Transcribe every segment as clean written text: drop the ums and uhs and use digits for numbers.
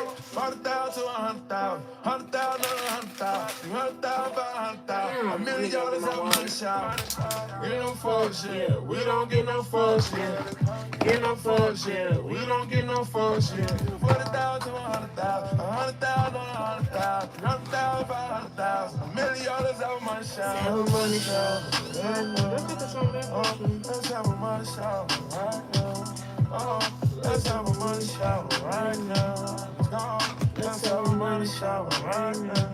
100,000 to 100,000, 100,000 to 100,000, 100,000 by 100,000, $1 million out money shower. Get no fucks, yeah. We don't get no fucks, yeah. Get no fucks, yeah. We don't get no fucks, yeah. 40,000 to 100,000, 100,000 to 100,000, 100,000 by 100,000, $1 million out money shower. Have a money shower. Let's have a money shower right now. Let's have a money shower right now. Let's have a money shower right now.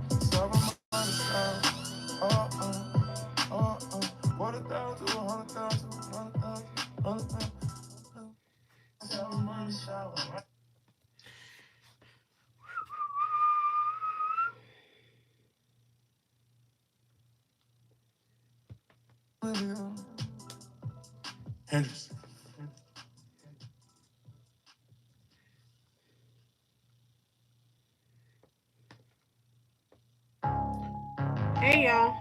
Let's have a money shower. 40,000 to 100,000, 100,000, 100,000. Let's have a money shower right now. Henderson. Hey y'all.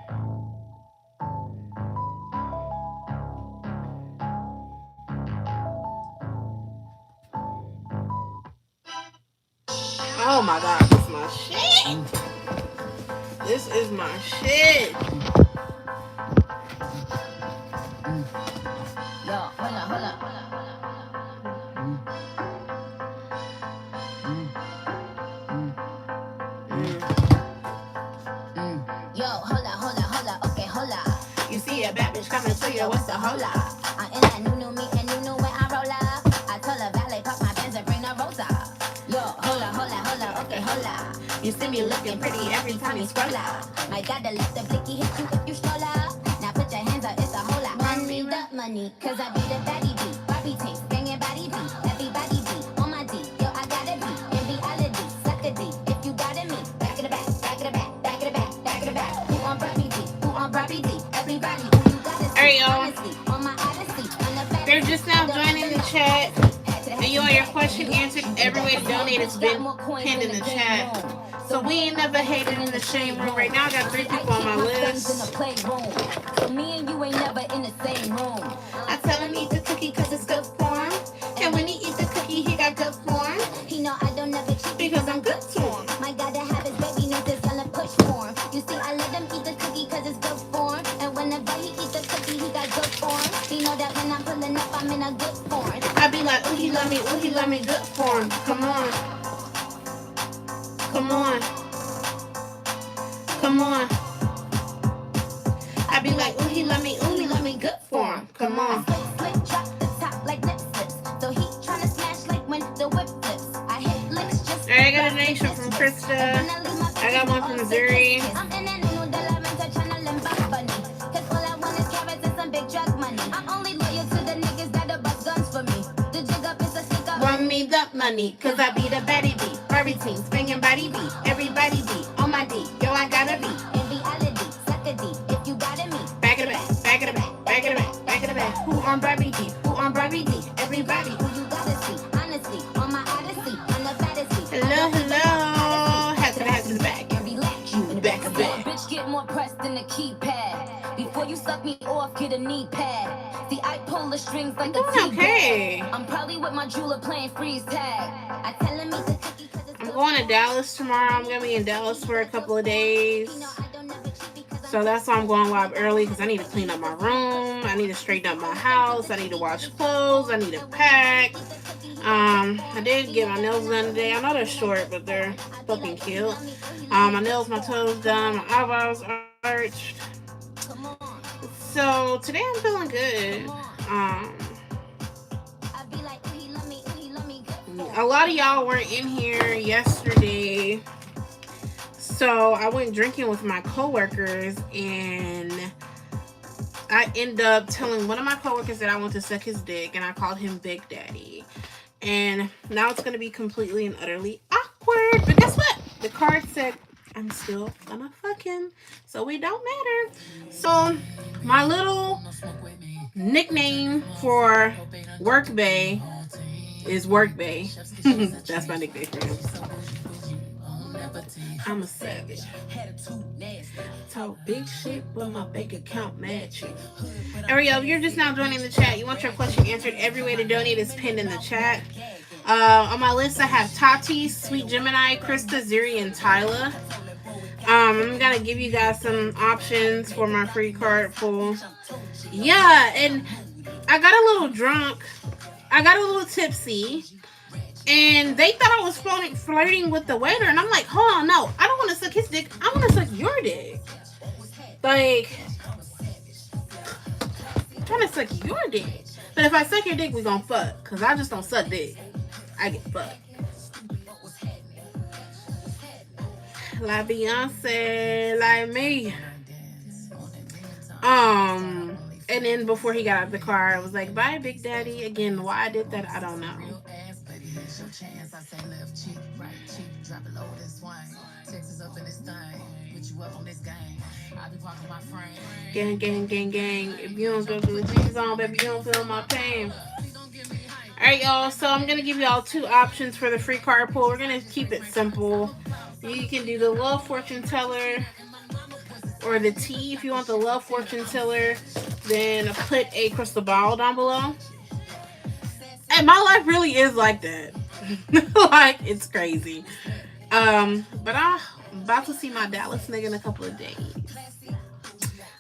Oh my god, this is my shit. This is my shit. Yo, hold up. Yo, hold up, okay, hold up. You see a bad bitch coming to you, what's the hold up? I'm in that new me and you know where I roll up. I told her valet, pop my pants and bring the rose up. Yo, hold up, okay, hold up. You see me looking pretty every time you scroll up. My God, the let the blicky hit you if you stroll up. Now put your hands up, it's a whole lot. Money, the money, cause I be the baddie beat. Barbie tanks, banging body beat. Everybody beat, on my D. Yo, I gotta be, in reality, suck a D. If you got me, back in the back, back in the back, back in the back, back in the back. Who on Barbie D? Who on Barbie D? Everybody, who you gotta see. Alright, y'all. Honestly, on my odyssey, on the back. They're just now joining the chat. And you want your question answered. Every way to donate has been pinned in the chat. So we ain't never hated in the shame room. Right now I got 3 people on my list. So me and you ain't never in the same room. I tell him eat the cookie cause it's good for him. And when he eat the cookie, he got good for him. He know I don't never cheat Because I'm good to him. My God, the habits, baby, knows this gonna push for him. You see, I let him eat the cookie cause it's good for him. And whenever he eat the cookie, he got good for him. He know that when I'm pulling up, I'm in a good form. I be like, ooh, he love me, good for him. Come on. Come on. Come on. I be like, ooh, he love me, good for him. Come on. Slick, drop the top like lip slips. So he tryna smash like when the whip flips. I hit licks just. Alright, I got a donation from Krista. I got one from Zuri. I'm in and new de la renta tryna limp bunny. Cause all I want is carrots and some big drug money. I'm only loyal to the niggas that'll bust guns for me. The jig up is a stick up. Run me the money, cause I be the baddie beat. Barbie team, banging body beat. Everybody beat. On my D, yo, I gotta be. In reality, suck a D, if you got me. Back in the back, back in the back, back in the back, back in the back. Who on Barbie D? Who on Barbie D? Everybody. Who you gotta see, honestly, on my odyssey, on the fantasy. Hello, hello. Hat to the back. And relax you. In the back of the back. Bitch, get more pressed than a keypad. Before you suck me off, get a knee pad. See, I pull the strings like a tea Okay. bag. I'm probably with my jeweler playing freeze tag. I tell him eat the cookie cause it's I'm going to Dallas tomorrow. I'm going to be in Dallas for a couple of days. So that's why I'm going live early because I need to clean up my room. I need to straighten up my house. I need to wash clothes. I need to pack. I did get my nails done today. I know they're short, but they're fucking cute. My nails, my toes done, my eyebrows arched. So today I'm feeling good. A lot of y'all weren't in here yesterday. So I went drinking with my coworkers and I ended up telling one of my coworkers that I want to suck his dick and I called him Big Daddy. And now it's going to be completely and utterly awkward. But guess what? The card said I'm still gonna fuck him. So it don't matter. So my little nickname for Work Bay is Work Bay. That's my nickname for him. I'm a savage. Talk big shit, but my bank account matching. Ariel, you're just now joining the chat. You want your question answered? Every way to donate is pinned in the chat. On my list, I have Tati, Sweet Gemini, Krista, Ziri, and Tyla. I'm gonna give you guys some options for my free card pool. Yeah, and I got a little drunk. I got a little tipsy. And they thought I was flirting with the waiter. And I'm like, hold on, no. I don't want to suck his dick. I want to suck your dick. Like, I'm trying to suck your dick. But if I suck your dick, we gonna fuck. Because I just don't suck dick. I get fucked. Like Beyonce, like me. And then before he got out of the car, I was like, bye, Big Daddy. Again, why I did that, I don't know. Gang, gang, gang, gang. If you don't go to the G's on, baby, you don't feel my pain. Alright, y'all. So I'm going to give y'all two options for the free card pool. We're going to keep it simple. You can do the Love Fortune Teller or the T. If you want the Love Fortune Teller, then put a crystal ball down below. And my life really is like that. Like, it's crazy. But I'm about to see my Dallas nigga in a couple of days.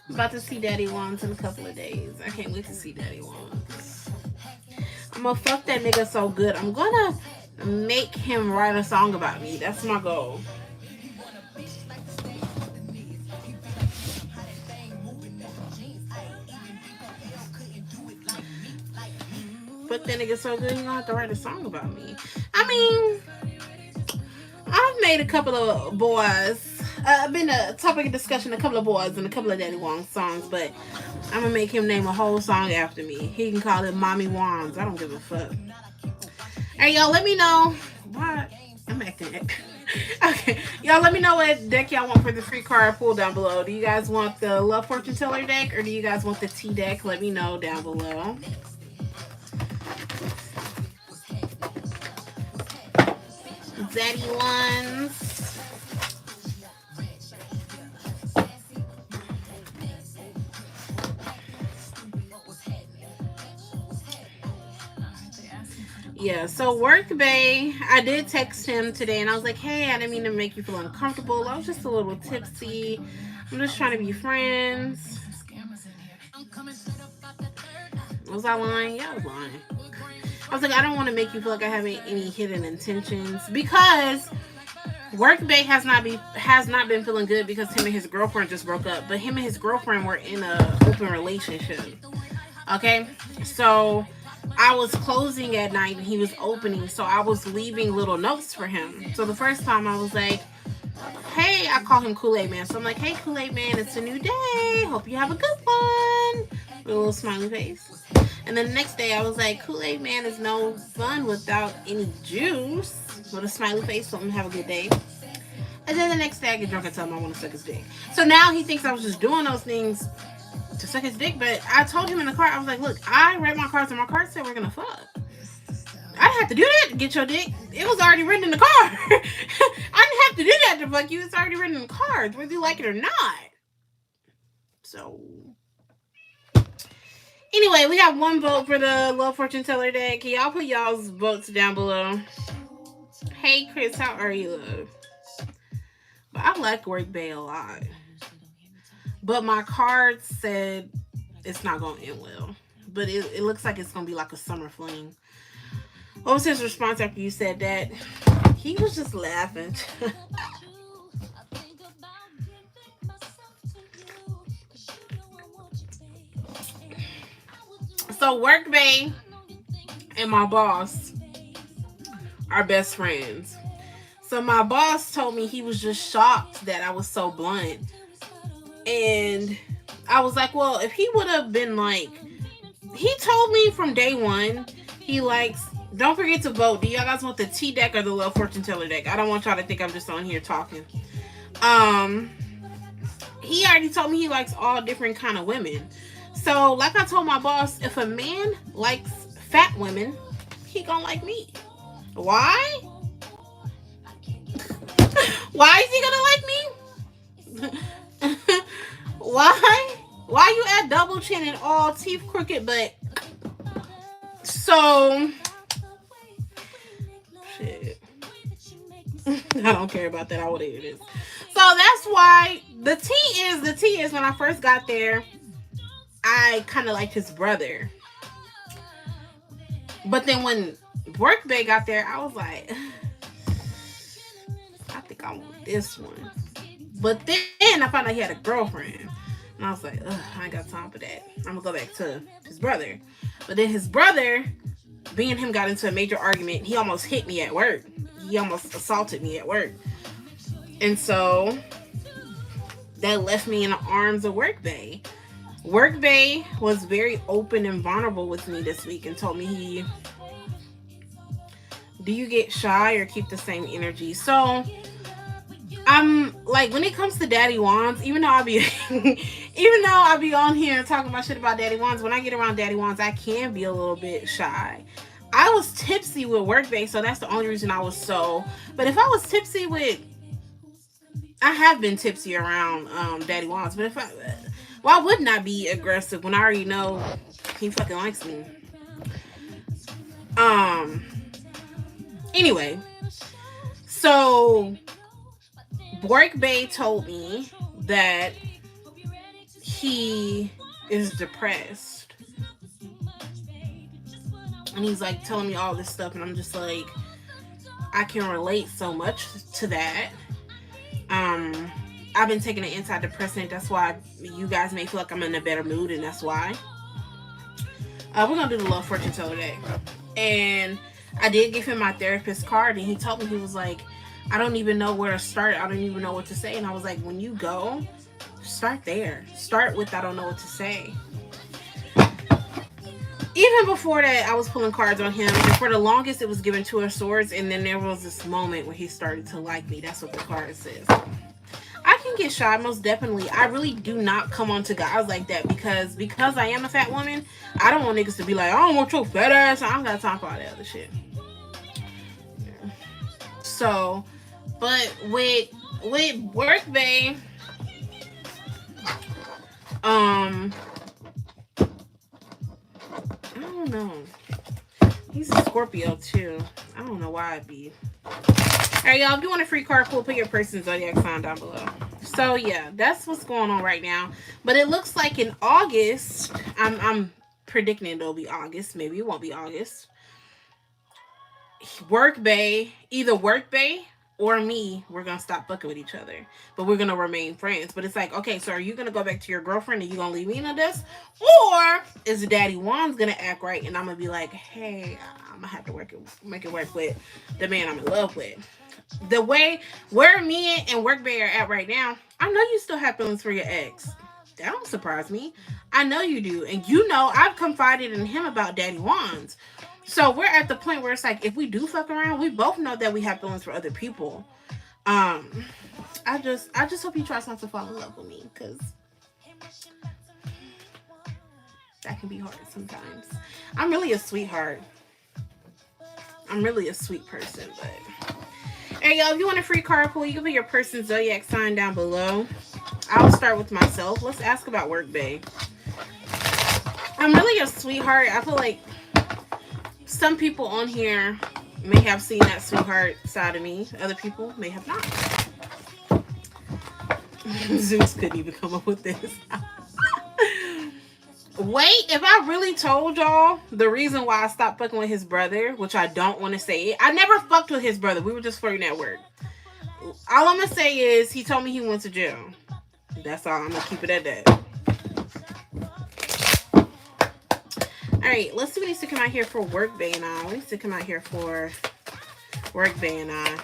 I'm about to see Daddy Wands in a couple of days. I can't wait to see Daddy Wands. I'm gonna fuck that nigga so good. I'm gonna make him write a song about me. That's my goal. But that nigga so good, he gonna have to write a song about me. I mean, I've made a couple of boys. I've been a topic of discussion, a couple of boys and a couple of Daddy Wong songs, but I'm gonna make him name a whole song after me. He can call it Mommy Wands. I don't give a fuck. Alright, y'all, let me know. What? I'm acting. Okay, y'all, let me know what deck y'all want for the free card pool down below. Do you guys want the Love Fortune Teller deck or do you guys want the T deck? Let me know down below. Daddy Ones. Yeah, so Work Bay, I did text him today and I was like, hey, I didn't mean to make you feel uncomfortable. I was just a little tipsy. I'm just trying to be friends. Was I lying? Yeah, I was lying. I was like, I don't want to make you feel like I have any hidden intentions because Work Bay has not been feeling good because him and his girlfriend just broke up. But him and his girlfriend were in an open relationship. Okay, so I was closing at night and he was opening, so I was leaving little notes for him. So the first time I was like, hey, I call him Kool-Aid Man. So I'm like, hey, Kool-Aid Man, it's a new day. Hope you have a good one. With a little smiley face. And then the next day I was like, Kool-Aid Man is no fun without any juice. With a smiley face, so I'm gonna have a good day. And then the next day I get drunk and tell him I want to suck his dick. So now he thinks I was just doing those things to suck his dick, but I told him in the car, I was like, look, I read my cards and my cards said we're gonna fuck. I didn't have to do that to get your dick. It was already written in the car. I didn't have to do that to fuck you. It's already written in the cards, whether you like it or not. So anyway, we got one vote for the Love Fortune Teller deck. Can y'all put y'all's votes down below? Hey Chris, how are you, love? But I like Work Bay a lot. But my card said it's not going to end well. But it looks like it's going to be like a summer fling. What was his response after you said that? He was just laughing. So Work Bay and my boss are best friends. So my boss told me he was just shocked that I was so blunt. And I was like, well, if he would have been like, he told me from day one, he likes, don't forget to vote. Do y'all guys want the T deck or the Love Fortune Teller deck? I don't want y'all to think I'm just on here talking. He already told me he likes all different kind of women. So like I told my boss, if a man likes fat women, he gonna like me. Why? Why is he gonna like me? Why you at double chin and all teeth crooked? But so I don't care about that. I would eat it. So that's why the tea is when I first got there, I kind of liked his brother. But then when Work Bay got there, I was like, I think I want this one. But then I found out he had a girlfriend. And I was like, ugh, I ain't got time for that. I'm going to go back to his brother. But then his brother, me and him got into a major argument. He almost hit me at work. He almost assaulted me at work. And so that left me in the arms of Work Bay. Work Bay was very open and vulnerable with me this week and told me do you get shy or keep the same energy? So I'm like, when it comes to Daddy Wands, even though I be on here talking about shit about Daddy Wands, when I get around Daddy Wands, I can be a little bit shy. I was tipsy with Work Bay, so that's the only reason I was so. But if I was tipsy with, I have been tipsy around Daddy Wands, but why wouldn't I be aggressive when I already know he fucking likes me? Anyway, so Work Bay told me that he is depressed. And he's like telling me all this stuff, and I'm just like, I can relate so much to that. I've been taking an antidepressant. That's why you guys may feel like I'm in a better mood, and that's why. We're gonna do the love fortune teller today. And I did give him my therapist card, and he told me, he was like, I don't even know where to start. I don't even know what to say. And I was like, when you go, start there. Start with I don't know what to say. Even before that, I was pulling cards on him. And for the longest, it was given Two of Swords. And then there was this moment where he started to like me. That's what the card says. I can get shy, most definitely. I really do not come on to guys like that because I am a fat woman. I don't want niggas to be like, I don't want your fat ass. I don't got time for all that other shit. Yeah. So, but with Work Bay, I don't know. He's a Scorpio too. I don't know why I'd be. Alright, y'all, if you want a free card pull, put your person's zodiac sign down below. So yeah, that's what's going on right now. But it looks like in August, I'm predicting it'll be August. Maybe it won't be August. Work Bay, either Work Bay or me, we're gonna stop fucking with each other, but we're gonna remain friends. But it's like, okay, so are you gonna go back to your girlfriend and you gonna leave me in this, or is Daddy Wands gonna act right and I'm gonna be like, hey, I'm gonna have to make it work with the man I'm in love with? The way where me and Work Bay are at right now, I know you still have feelings for your ex. That don't surprise me. I know you do, and you know I've confided in him about Daddy Wands. So we're at the point where it's like, if we do fuck around, we both know that we have feelings for other people. I just hope he tries not to fall in love with me, because that can be hard sometimes. I'm really a sweetheart. I'm really a sweet person, but hey, y'all, if you want a free card pull, you can put your person's zodiac sign down below. I'll start with myself. Let's ask about Work Bay. I'm really a sweetheart. I feel like some people on here may have seen that sweetheart side of me. Other people may have not. Zeus couldn't even come up with this. Wait, if I really told y'all the reason why I stopped fucking with his brother, which I don't want to say, I never fucked with his brother. We were just flirting at work. All I'm going to say is he told me he went to jail. That's all. I'm going to keep it at that. Alright, let's see what needs to come out here for Work Bay and I. What needs to come out here for Work Bay and I?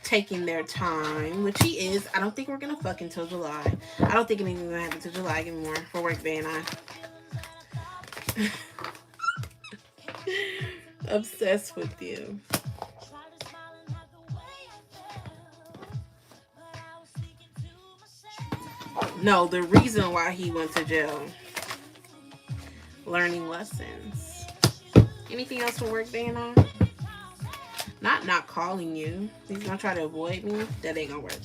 Taking their time, which he is. I don't think we're gonna fuck until July. I don't think anything's gonna happen until July anymore for Work Bay and I. Obsessed with you. No, the reason why he went to jail. Learning lessons. Anything else for Work Bay and I? Not calling you. He's gonna try to avoid me. That ain't gonna work.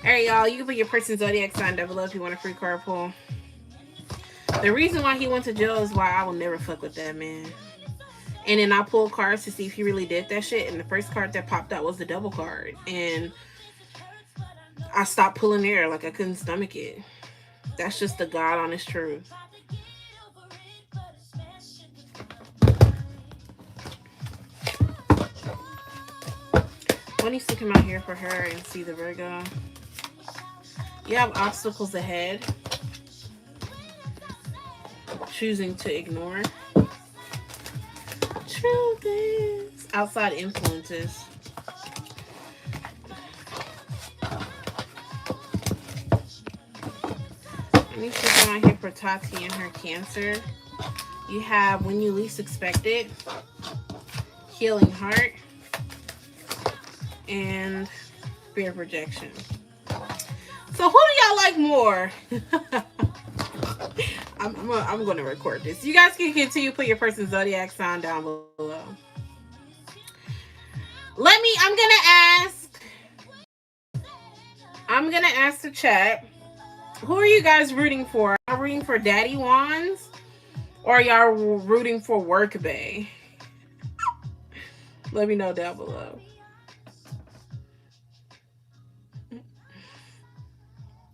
Alright, y'all. You can put your person's zodiac sign down below if you want a free card pull. The reason why he went to jail is why I will never fuck with that man. And then I pulled cards to see if he really did that shit. And the first card that popped out was the devil card. And I stopped pulling air. Like, I couldn't stomach it. That's just the God honest truth. What needs to come out here for her and see the Virgo? You have obstacles ahead. Choosing to ignore. Truth is outside influences. Let me see come out here for Tati and her Cancer. You have when you least expect it, healing heart, and fear projection. So who do y'all like more? I'm going to record this. You guys can continue to put your person's zodiac sign down below. I'm gonna ask the chat. Who are you guys rooting for? Are you rooting for Daddy Wands? Or y'all rooting for Work Bay? Let me know down below.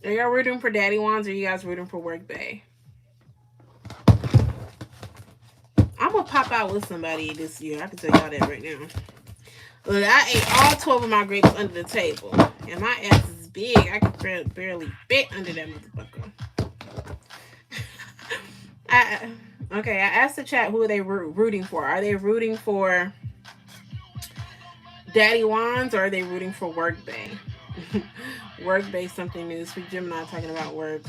Are y'all rooting for Daddy Wands or are you guys rooting for Work Bay? I'm gonna pop out with somebody this year. I can tell y'all that right now. Look, I ate all 12 of my grapes under the table. And my ass is big. I can barely fit under that motherfucker. Okay, I asked the chat who are they rooting for. Are they rooting for Daddy Wands or are they rooting for Work Bay? Work Bay something new. Sweet Gemini talking about work.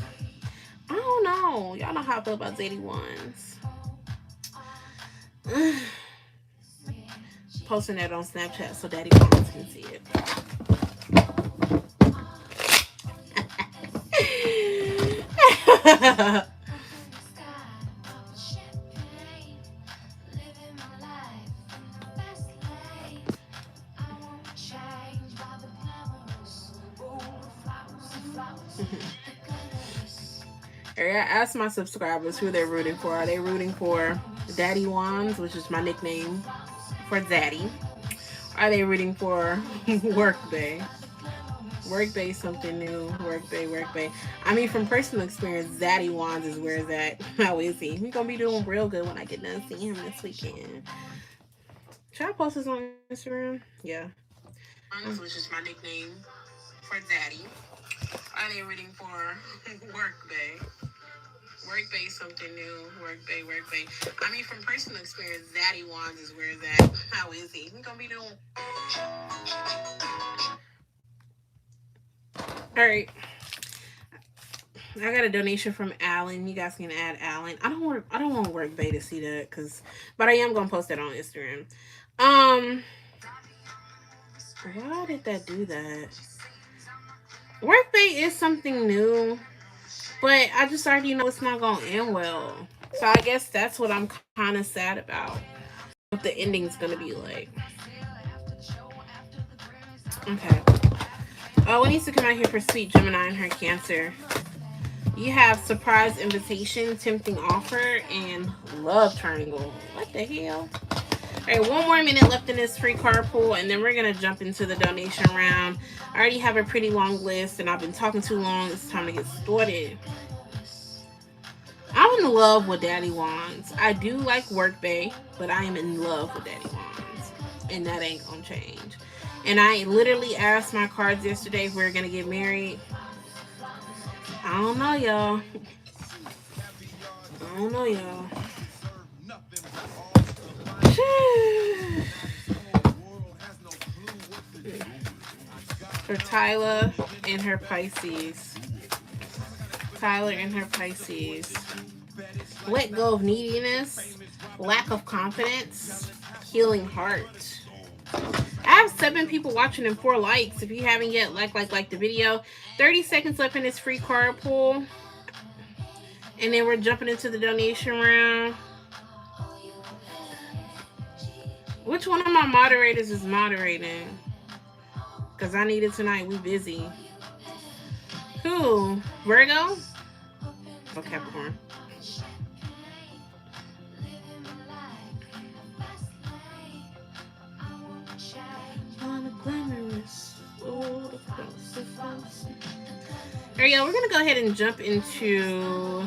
I don't know. Y'all know how I feel about Daddy Wands. Posting that on Snapchat so Daddy Wands can see it. I asked my subscribers who they're rooting for. Are they rooting for Daddy Wands, which is my nickname for Daddy? Are they rooting for Work Bay? Work Bay something new. Work Bay, Work Bay. I mean, from personal experience, Daddy Wands is where it's at. How is he? He's gonna be doing real good when I get done seeing him this weekend. Should I post this on Instagram? Yeah. Which is my nickname for Daddy. Are they rooting for Work Bay? Work Bay something new. Work Bay, Work Bay. I mean, from personal experience, Daddy Wands is where it's at. How is he? He's gonna be doing. All right. I got a donation from Alan. You guys can add Alan. I don't want Work Bay to see that, but I am gonna post that on Instagram. Why did that do that? Work Bay is something new, but I just already know it's not gonna end well. So I guess that's what I'm kind of sad about. What the ending's gonna be like. Okay. What needs to come out here for Sweet Gemini and her Cancer? You have surprise invitation, tempting offer, and love triangle. What the hell? All right, one more minute left in this free card pool, and then we're going to jump into the donation round. I already have a pretty long list, and I've been talking too long. It's time to get started. I'm in love with Daddy Wands. I do like Work Bay, but I am in love with Daddy Wands, and that ain't going to change. And I literally asked my cards yesterday if we were going to get married. I don't know, y'all. I don't know, y'all. For Tyler and her Pisces. Tyler and her Pisces. Let go of neediness, lack of confidence, healing heart. I have 7 people watching and 4 likes. If you haven't yet, like the video. 30 seconds left in this free card pool. And then we're jumping into the donation round. Which one of my moderators is moderating? Because I need it tonight. We busy. Who? Virgo? Or Capricorn? right, y'all, we're going to go ahead and jump into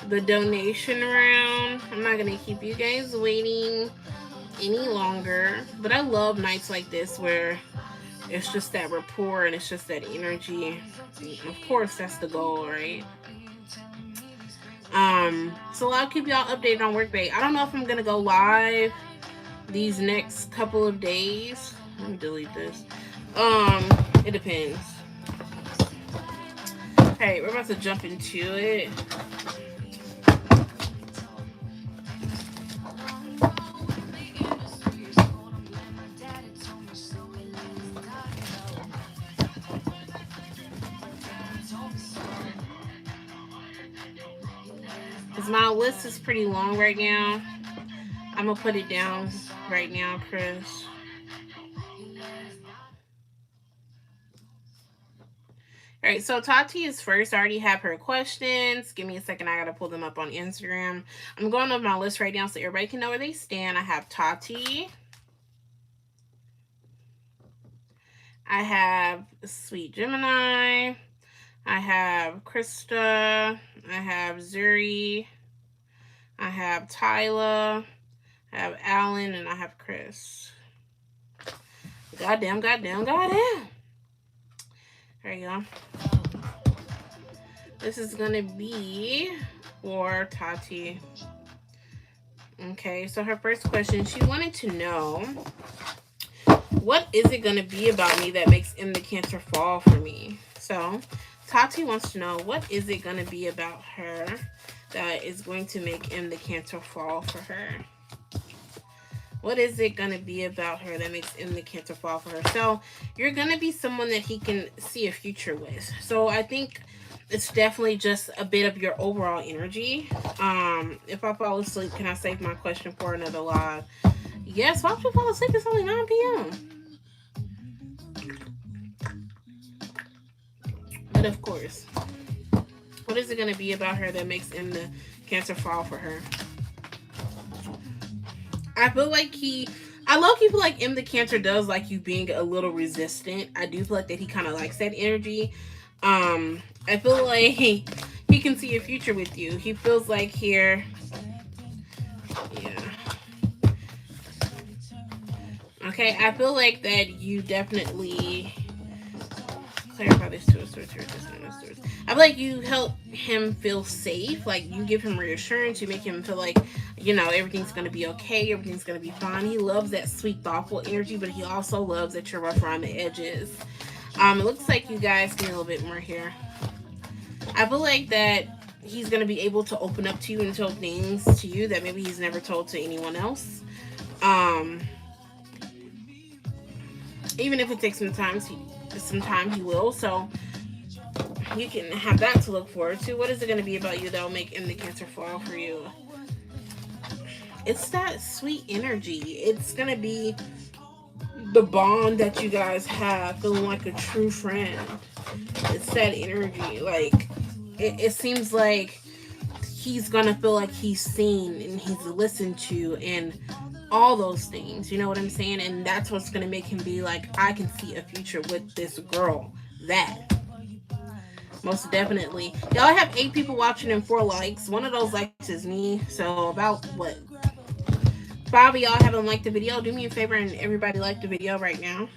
the donation round. I'm not going to keep you guys waiting any longer, but I love nights like this where it's just that rapport and it's just that energy. Of course, that's the goal, right? So I'll keep y'all updated on Workbait. I don't know if I'm gonna go live these next couple of days. Let me delete this. It depends. Alright, we're about to jump into it. Because my list is pretty long right now. I'm going to put it down right now, Chris. All right, so Tati is first. I already have her questions. Give me a second. I got to pull them up on Instagram. I'm going over my list right now so everybody can know where they stand. I have Tati. I have Sweet Gemini. I have Krista. I have Zuri. I have Tyla. I have Alan. And I have Chris. Goddamn. There you go. This is going to be for Tati. Okay, so her first question, she wanted to know, what is it going to be about me that makes M the Cancer fall for me? So Tati wants to know, what is it going to be about her that is going to make M the Cancer fall for her? What is it going to be about her that makes M the Cancer fall for her? So you're going to be someone that he can see a future with. So I think it's definitely just a bit of your overall energy. If I fall asleep, can I save my question for another live? Yes, why would you fall asleep? It's only 9 p.m. But of course, what is it going to be about her that makes M the Cancer fall for her? I feel like I love people like M the Cancer does like you being a little resistant. I do feel like that he kind of likes that energy. I feel like he can see a future with you. He feels like here, yeah. Okay, I feel like that you definitely clarify this to a source. I feel like you help him feel safe. Like you give him reassurance. You make him feel like, you know, everything's going to be okay. Everything's going to be fine. He loves that sweet, thoughtful energy, but he also loves that you're rough around the edges. It looks like you guys need a little bit more here. I feel like that he's going to be able to open up to you and tell things to you that maybe he's never told to anyone else. Even if it takes some time, he will. So you can have that to look forward to. What is it going to be about you that will make M the Cancer fall for you? It's that sweet energy. It's going to be the bond that you guys have, feeling like a true friend. It's that energy. Like, it seems like he's going to feel like he's seen and he's listened to and all those things. You know what I'm saying? And that's what's going to make him be like, I can see a future with this girl. That. Most definitely. Y'all, I have 8 people watching and 4 likes. One of those likes is me. So about what? 5 of y'all haven't liked the video. Do me a favor and everybody like the video right now.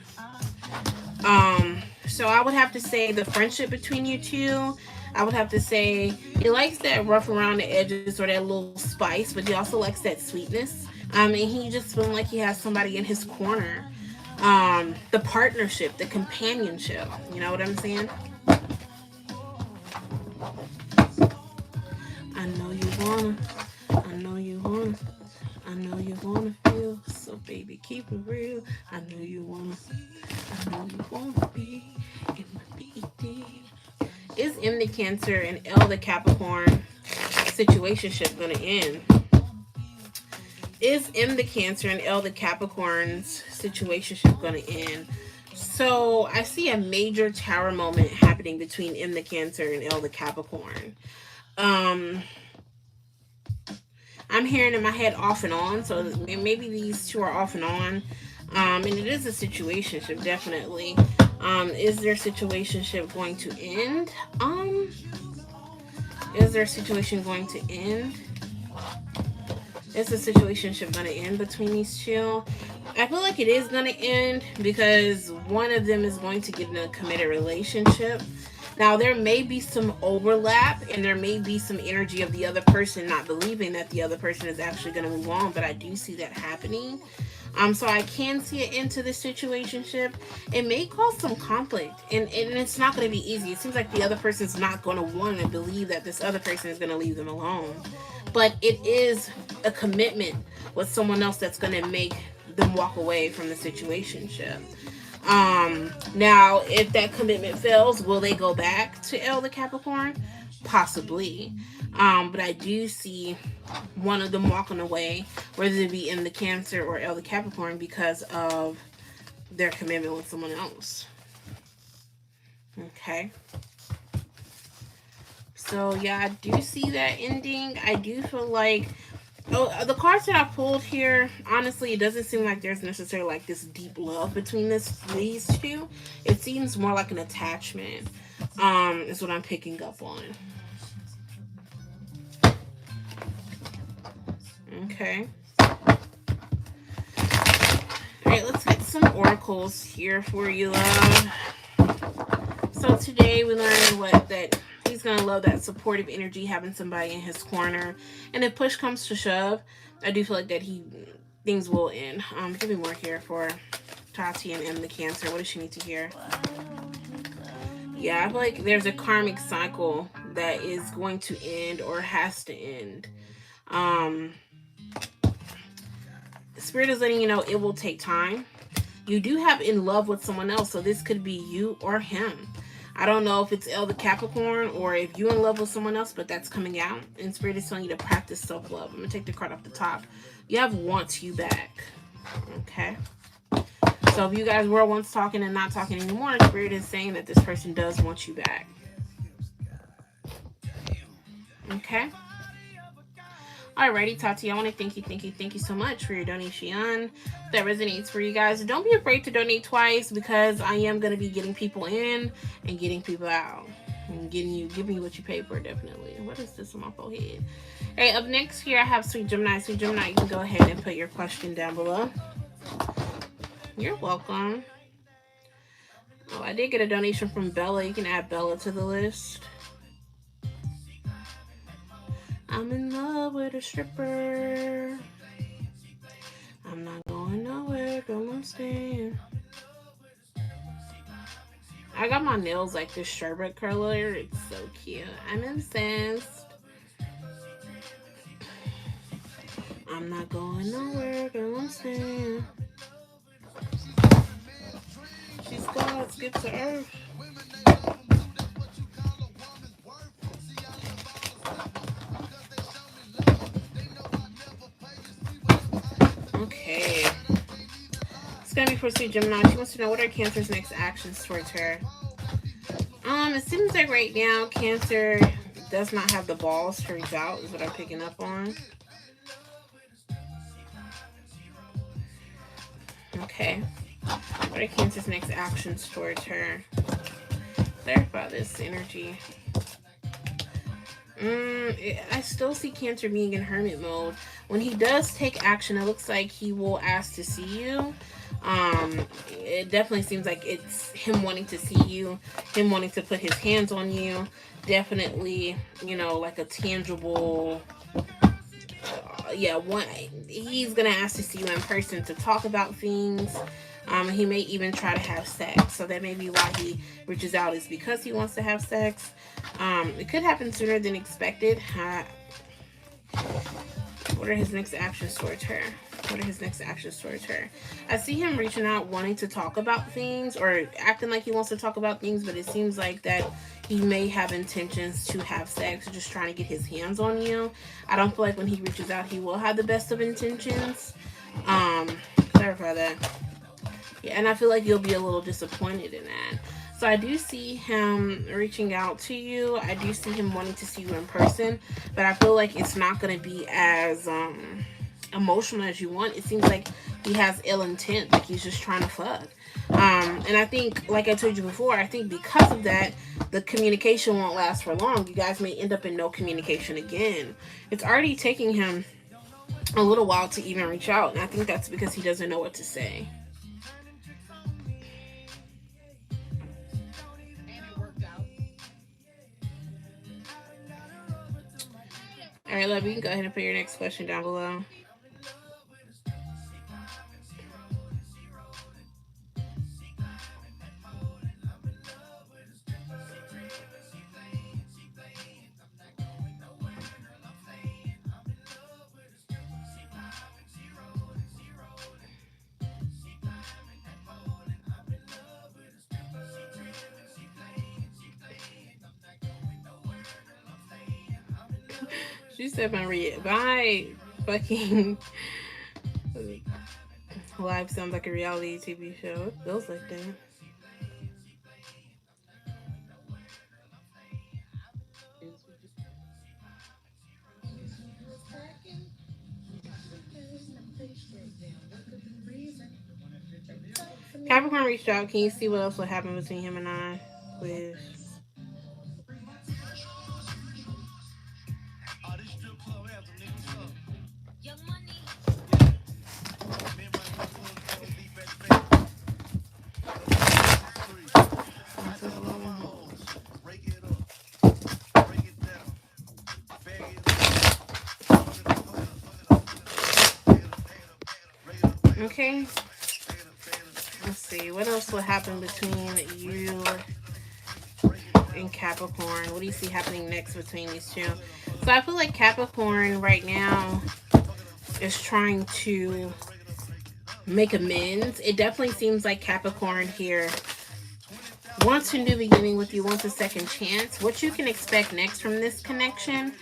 So I would have to say the friendship between you two. I would have to say he likes that rough around the edges or that little spice, but he also likes that sweetness. And he just feeling like he has somebody in his corner. The partnership, the companionship. You know what I'm saying? I know you wanna feel, so baby, keep it real. I know you wanna be in my BD. Is M the Cancer and L the Capricorn situationship gonna end? Is M the Cancer and L the Capricorn's situationship gonna end? So I see a major tower moment happening between M the Cancer and L the Capricorn. I'm hearing in my head off and on, so maybe these two are off and on. And it is a situationship, definitely. Is their situationship going to end? Is their situation going to end? Is the situationship going to end between these two? I feel like it is going to end because one of them is going to get in a committed relationship. Now, there may be some overlap and there may be some energy of the other person not believing that the other person is actually going to move on, but I do see that happening. So I can see it into the situationship. It may cause some conflict, and it's not going to be easy. It seems like the other person's not going to want to believe that this other person is going to leave them alone. But it is a commitment with someone else that's going to make them walk away from the situationship. Now, if that commitment fails, will they go back to L the Capricorn? Possibly. But I do see one of them walking away, whether it be in the Cancer or L the Capricorn, because of their commitment with someone else. Okay. So, yeah, I do see that ending. I do feel like the cards that I pulled here, honestly, it doesn't seem like there's necessarily like this deep love between these two. It seems more like an attachment, is what I'm picking up on. Okay. Alright, let's get some oracles here for you, love. So today we learned that he's going to love that supportive energy, having somebody in his corner. And if push comes to shove, I do feel like that things will end. Give me more here for Tati and M the Cancer. What does she need to hear? Yeah, I feel like there's a karmic cycle that is going to end or has to end. Spirit is letting you know it will take time. You do have in love with someone else, so this could be you or him. I don't know if it's L the Capricorn or if you're in love with someone else, but that's coming out. And Spirit is telling you to practice self-love. I'm going to take the card off the top. You have wants you back. Okay. So if you guys were once talking and not talking anymore, Spirit is saying that this person does want you back. Okay. Alrighty, Tati, I want to thank you so much for your donation. If that resonates for you guys, don't be afraid to donate twice, because I am going to be getting people in and getting people out. And giving you what you pay for, definitely. What is this on my forehead? Alright, up next here I have Sweet Gemini. Sweet Gemini, you can go ahead and put your question down below. You're welcome. Oh, I did get a donation from Bella. You can add Bella to the list. I'm in love with a stripper. I'm not going nowhere, girl, I'm staying. I got my nails like this sherbet color. It's so cute. I'm obsessed. I'm not going nowhere, girl, I'm staying. She's God's gift to earth. Okay. It's gonna be for Sweet Gemini. She wants to know, what are Cancer's next actions towards her? It seems like right now Cancer does not have the balls to reach out, is what I'm picking up on. Okay. What are Cancer's next actions towards her? Clarify this energy. I still see Cancer being in hermit mode. When he does take action, it looks like he will ask to see you. It definitely seems like it's him wanting to see you, him wanting to put his hands on you. Definitely, like a tangible, he's gonna ask to see you in person to talk about things. He may even try to have sex, so that may be why he reaches out, is because he wants to have sex. It could happen sooner than expected. What are his next actions towards her? I see him reaching out, wanting to talk about things, or acting like he wants to talk about things, but it seems like that he may have intentions to have sex, just trying to get his hands on you. I don't feel like when he reaches out, he will have the best of intentions. Clarify that. Yeah, and I feel like you'll be a little disappointed in that. So I do see him reaching out to you. I do see him wanting to see you in person, but I feel like it's not going to be as emotional as you want. It seems like he has ill intent, like he's just trying to fuck. And I think, like I told you before, I think because of that, the communication won't last for long. You guys may end up in no communication again. It's already taking him a little while to even reach out, and I think that's because he doesn't know what to say. All right, love, you can go ahead and put your next question down below. She said my fucking life sounds like a reality TV show. It feels like that. Capricorn reached out. Can you see what else will happen between him and I, please? Okay. Let's see. What else will happen between you and Capricorn? What do you see happening next between these two? So I feel like Capricorn right now is trying to make amends. It definitely seems like Capricorn here wants a new beginning with you, wants a second chance. What you can expect next from this connection.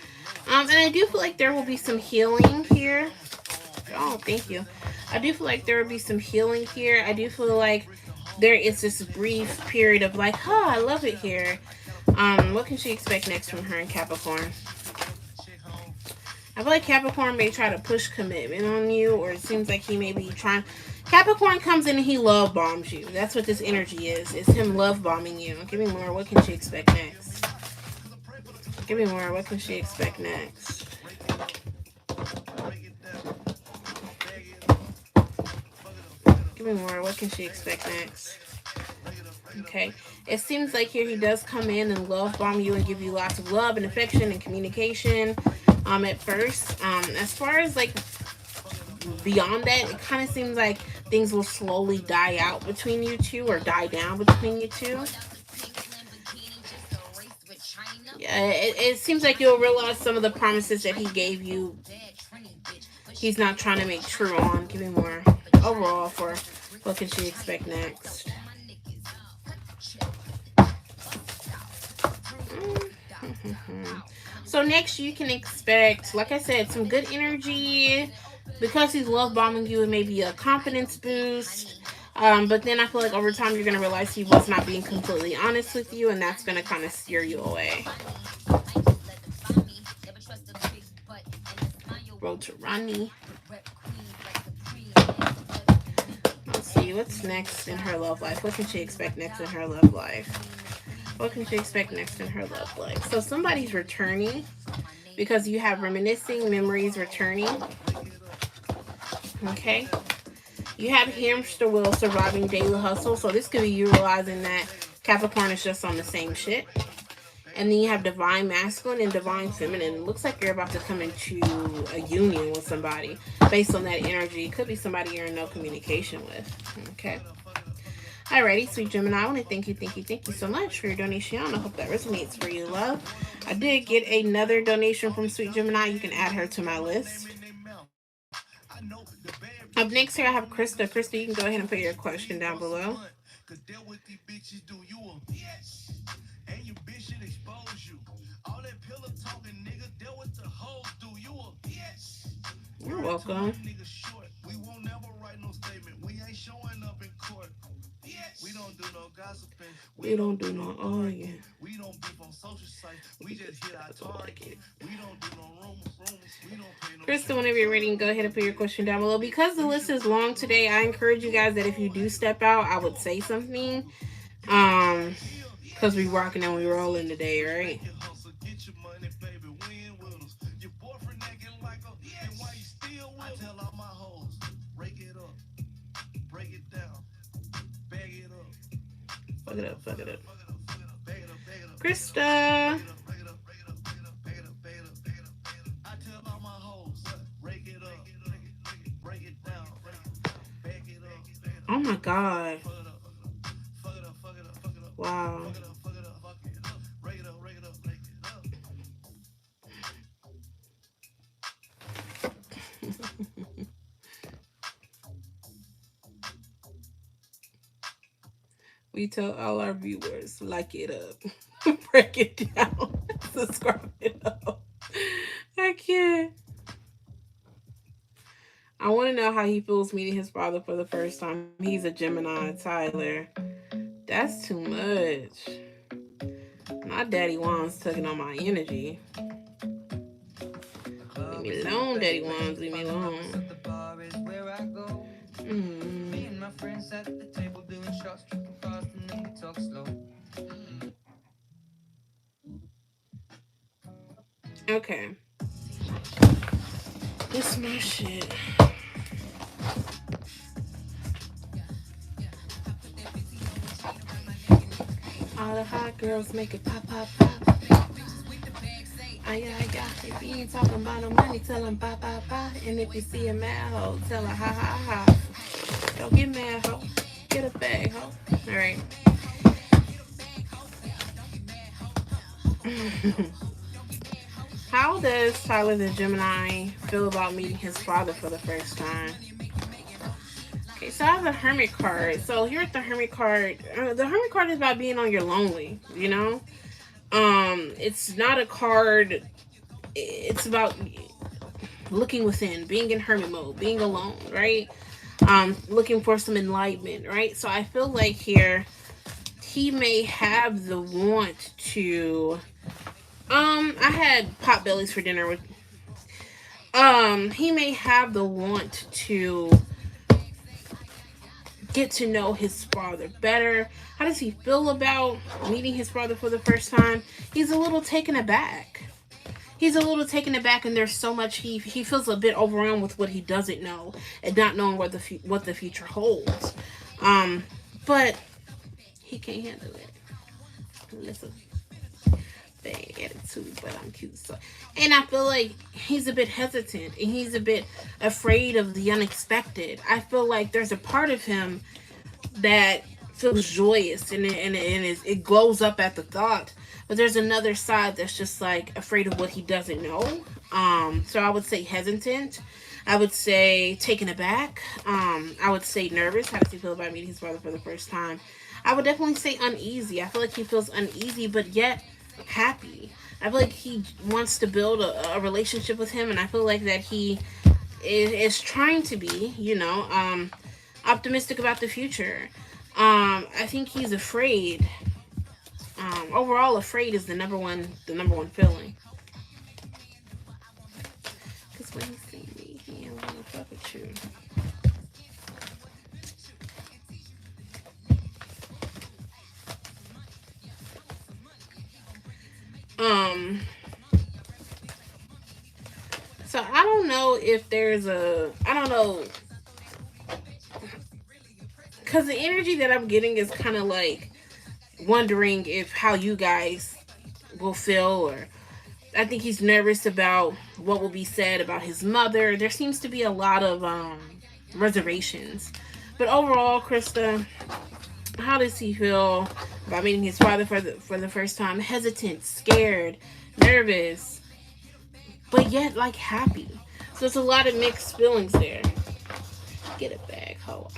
And I do feel like there will be some healing here. Oh, thank you. I do feel like there will be some healing here. I do feel like there is this brief period of like, oh, I love it here. What can she expect next from her in Capricorn? I feel like Capricorn may try to push commitment on you, or it seems like he may be trying. Capricorn comes in and he love bombs you. That's what this energy is. It's him love bombing you. Give me more. What can she expect next? Give me more. What can she expect next? Give me more. What can she expect next? Okay. It seems like here he does come in and love bomb you and give you lots of love and affection and communication at first. As far as like beyond that, it kind of seems like things will slowly die out between you two, or die down between you two. Yeah, it seems like you'll realize some of the promises that he gave you, he's not trying to make true on. Give me more. Overall, for what can she expect next? So next you can expect, like I said, some good energy. Because he's love bombing you, it may be a confidence boost. But then I feel like over time you're going to realize he was not being completely honest with you, and that's going to kind of steer you away. Road to Ronnie. Let's see, what's next in her love life? What can she expect next in her love life? What can she expect next in her love life? So somebody's returning, because you have reminiscing memories returning. Okay. You have hamster wheel, surviving daily hustle. So this could be you realizing that Capricorn is just on the same shit. And then you have divine masculine and divine feminine. It looks like you're about to come into a union with somebody based on that energy. It could be somebody you're in no communication with. Okay. Alrighty, sweet Gemini, I want to thank you so much for your donation. I hope that resonates for you, love. I did get another donation from sweet Gemini. You can add her to my list. Up next here, I have Krista. Krista, you can go ahead and put your question down below. You're welcome. We don't do no arguing. We don't beef on social sites. We just hit our target. We don't do no rumors. Krista, whenever you're ready, go ahead and put your question down below. Because the list is long today, I encourage you guys that if you do step out, I would say something. Because we rocking and we rolling today, right? Fuck it up, fuck it up. Krista. Oh my god. Wow. We tell all our viewers, like it up, break it down, subscribe it up. I can't. I want to know how he feels meeting his father for the first time. He's a Gemini, Tyler. That's too much. My daddy Juan's tugging on my energy. Leave me alone, daddy Juan's. Leave me alone. Me and my friends at the table doing shots, tripping fast, and then we talk slow. Okay. This is my shit. All the hot girls make it pop, pop, pop. Ay, if you ain't talking about no money, tell them bye, bye, bye. And if you see a mad hoe, tell her ha, ha, ha. Don't get mad, ho. Get a bag, ho. All right. How does Tyler the Gemini feel about meeting his father for the first time? Okay, so I have the Hermit card. So here at the Hermit card, the Hermit card is about being on your lonely, you know? It's not a card, it's about looking within, being in hermit mode, being alone, right? Looking for some enlightenment, right? So I feel like here, he may have the want to, I had pot bellies for dinner with, he may have the want to get to know his father better. How does he feel about meeting his father for the first time? He's a little taken aback. And there's so much he feels a bit overwhelmed with what he doesn't know and not knowing what the future holds. But he can't handle it. Listen, bad attitude, but I'm cute. So, and I feel like he's a bit hesitant and he's a bit afraid of the unexpected. I feel like there's a part of him that feels joyous and it glows up at the thought, but there's another side that's just like afraid of what he doesn't know. So I would say hesitant. I would say taken aback. I would say nervous. How does he feel about meeting his father for the first time? I would definitely say uneasy. I feel like he feels uneasy, but yet happy. I feel like he wants to build a relationship with him, and I feel like that he is trying to be, optimistic about the future. I think he's afraid. Overall, afraid is the number one feeling. Because when he see me, he don't want to fuck with you. So I don't know if there's I don't know. Because the energy that I'm getting is kind of like wondering if how you guys will feel, or I think he's nervous about what will be said about his mother. There seems to be a lot of reservations. But overall, Krista, how does he feel about meeting his father for the first time? Hesitant, scared, nervous, but yet like happy. So there's a lot of mixed feelings there. Get it back, ho.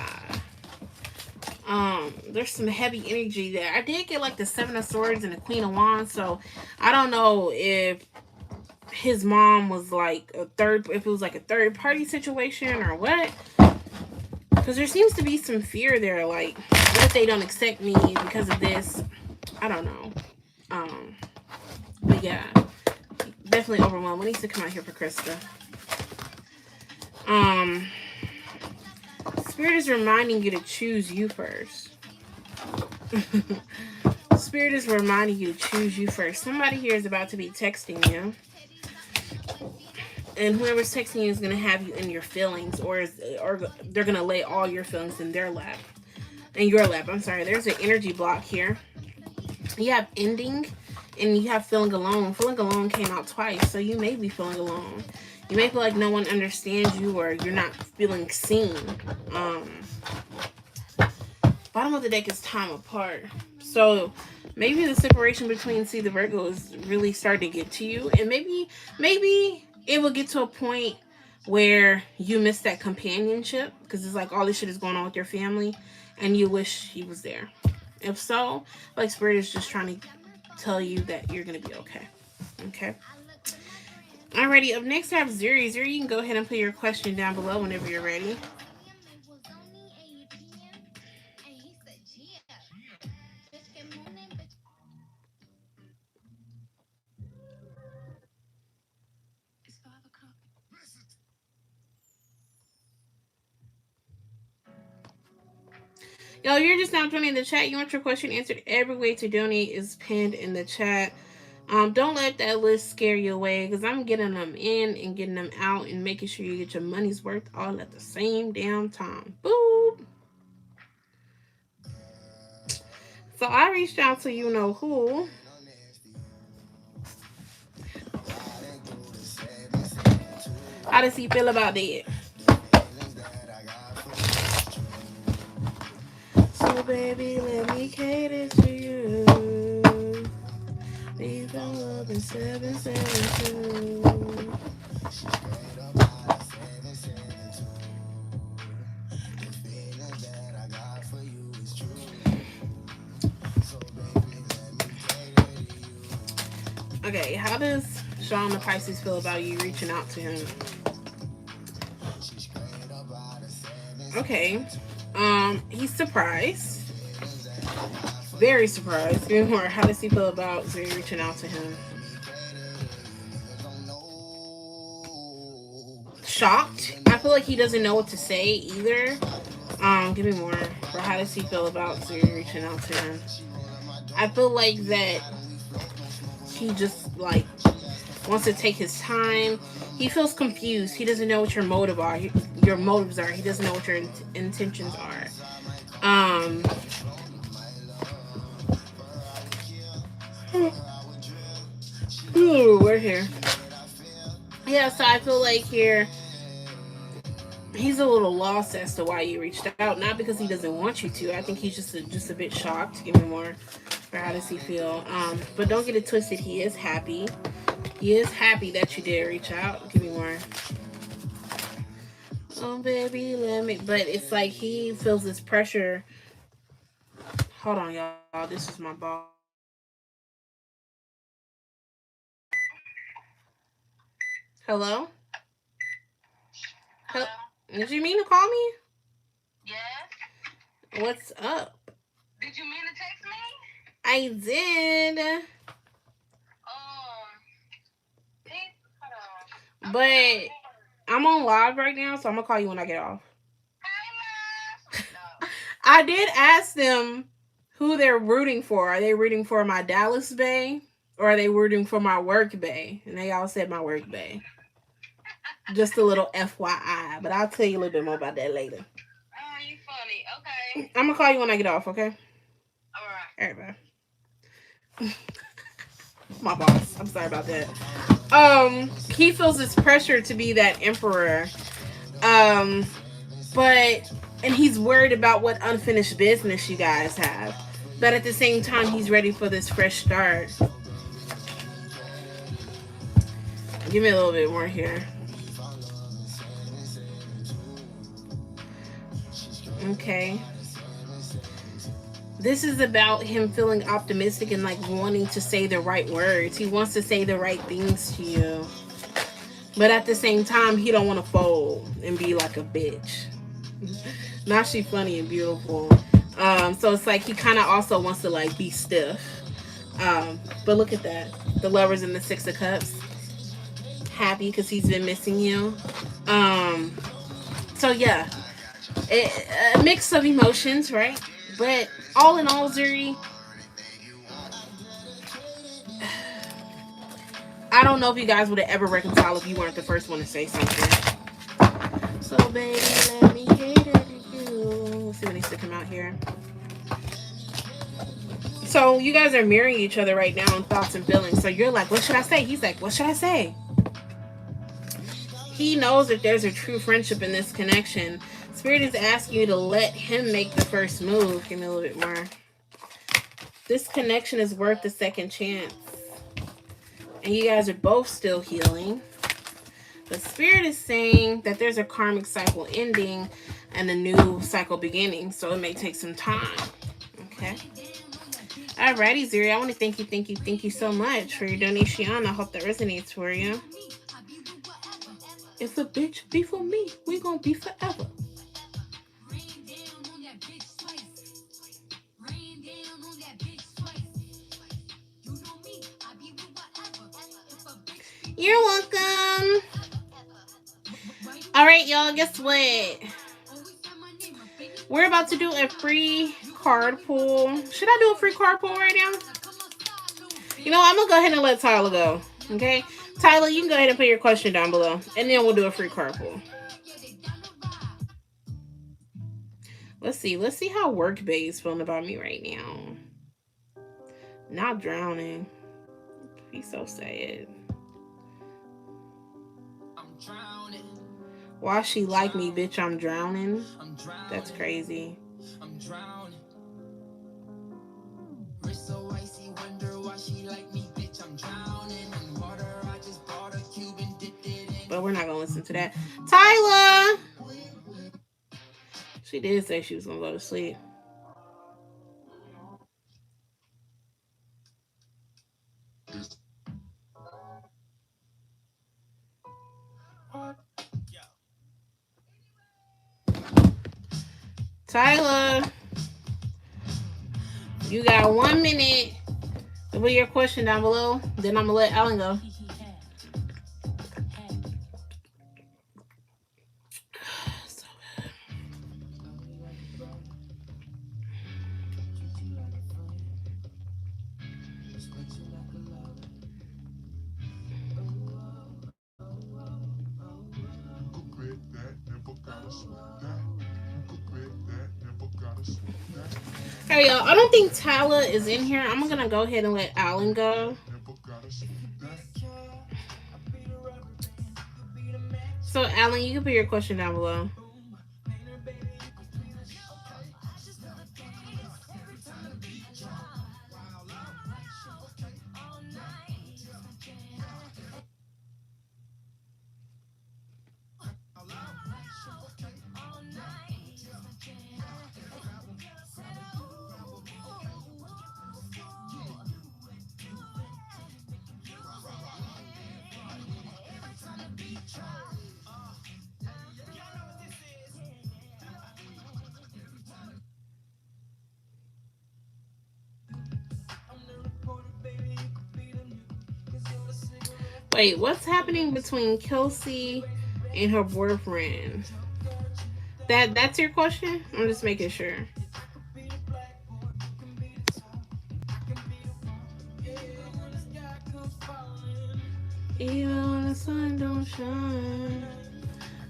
There's some heavy energy there. I did get like the Seven of Swords and the Queen of Wands, so I don't know if his mom was like if it was like a third party situation or what. Because there seems to be some fear there. Like, what if they don't accept me because of this? I don't know. But yeah, definitely overwhelmed. We need to come out here for Krista. Spirit is reminding you to choose you first. Spirit is reminding you to choose you first. Somebody here is about to be texting you. And whoever's texting you is going to have you in your feelings, or they're going to lay all your feelings in their lap. In your lap. I'm sorry. There's an energy block here. You have ending, and you have feeling alone. Feeling alone came out twice, so you may be feeling alone. You may feel like no one understands you, or you're not feeling seen. Bottom of the deck is time apart. So maybe the separation between the Virgo is really starting to get to you, and maybe it will get to a point where you miss that companionship, because it's like all this shit is going on with your family and you wish he was there. If so, like, Spirit is just trying to tell you that you're going to be okay. Okay. Alrighty, up next I have Zuri. Zuri, you can go ahead and put your question down below whenever you're ready. Yo, you're just now joining the chat. You want your question answered? Every way to donate is pinned in the chat. Don't let that list scare you away, because I'm getting them in and getting them out and making sure you get your money's worth all at the same damn time. Boop. So I reached out to you know who. How does he feel about that? So baby, let me cater to you. We fell love in 772. Okay, how does Sean the Pisces feel about you reaching out to him? Okay. He's surprised. Very surprised. How does he feel about Zuri reaching out to him? Shocked. I feel like he doesn't know what to say either. Give me more. Or how does he feel about Zuri reaching out to him? I feel like that he just like wants to take his time. He feels confused. He doesn't know what your motives are. He doesn't know what your intentions are. Ooh, we're here. Yeah, so I feel like here he's a little lost as to why you reached out. Not because he doesn't want you to. I think he's just a bit shocked. Give me more. Or how does he feel? But don't get it twisted. He is happy. He is happy that you did reach out. Give me more. Oh, baby, let me. But it's like he feels this pressure. Hold on, y'all. This is my boss. Hello? Hello? Did you mean to call me? Yes. What's up? Did you mean to text me? I did. Hold on. But I'm on live right now, so I'm gonna call you when I get off. Hey, no. I did ask them who they're rooting for. Are they rooting for my Dallas Bay, or are they rooting for my work Bay? And they all said my work Bay. Just a little FYI, but I'll tell you a little bit more about that later. Oh, you funny. Okay. I'm gonna call you when I get off, okay? All right. Bye. My boss. I'm sorry about that. He feels this pressure to be that emperor. And he's worried about what unfinished business you guys have. But at the same time, he's ready for this fresh start. Give me a little bit more here. Okay. This is about him feeling optimistic and like wanting to say the right words. He wants to say the right things to you. But at the same time, he don't want to fold and be like a bitch. Now she funny and beautiful. So it's like he kind of also wants to like be stiff. But look at that. The Lovers in the Six of Cups. Happy because he's been missing you. So yeah, a mix of emotions, right? But all in all, Zuri, I don't know if you guys would have ever reconciled if you weren't the first one to say something. So baby, let me cater to you. Let's see what needs to come out here. So you guys are mirroring each other right now in thoughts and feelings. So you're like, what should I say? He's like, what should I say? He knows that there's a true friendship in this connection. Spirit is asking you to let him make the first move. Give me a little bit more. This connection is worth a second chance. And you guys are both still healing. The Spirit is saying that there's a karmic cycle ending and a new cycle beginning. So it may take some time. Okay. Alrighty, Zuri. I want to thank you so much for your donation. I hope that resonates for you. If a bitch be for me, we gonna be forever. You're welcome. All right, y'all, guess what? We're about to do a free card pull. Should I do a free card pull right now? You know, I'm going to go ahead and let Tyler go, okay? Tyler, you can go ahead and put your question down below, and then we'll do a free card pull. Let's see how Work Bay is feeling about me right now. Not drowning. He's so sad. Why she like me, bitch? I'm drowning. That's crazy. But we're not gonna listen to that. Tyler! She did say she was gonna go to sleep. Tyler, you got 1 minute to put your question down below. Then I'm gonna let Alan go. Hey y'all, I don't think Tyler is in here. I'm gonna go ahead and let Alan go. So Alan, you can put your question down below. Wait, what's happening between Kelsey and her boyfriend? That's your question? I'm just making sure. Even when the sun don't shine,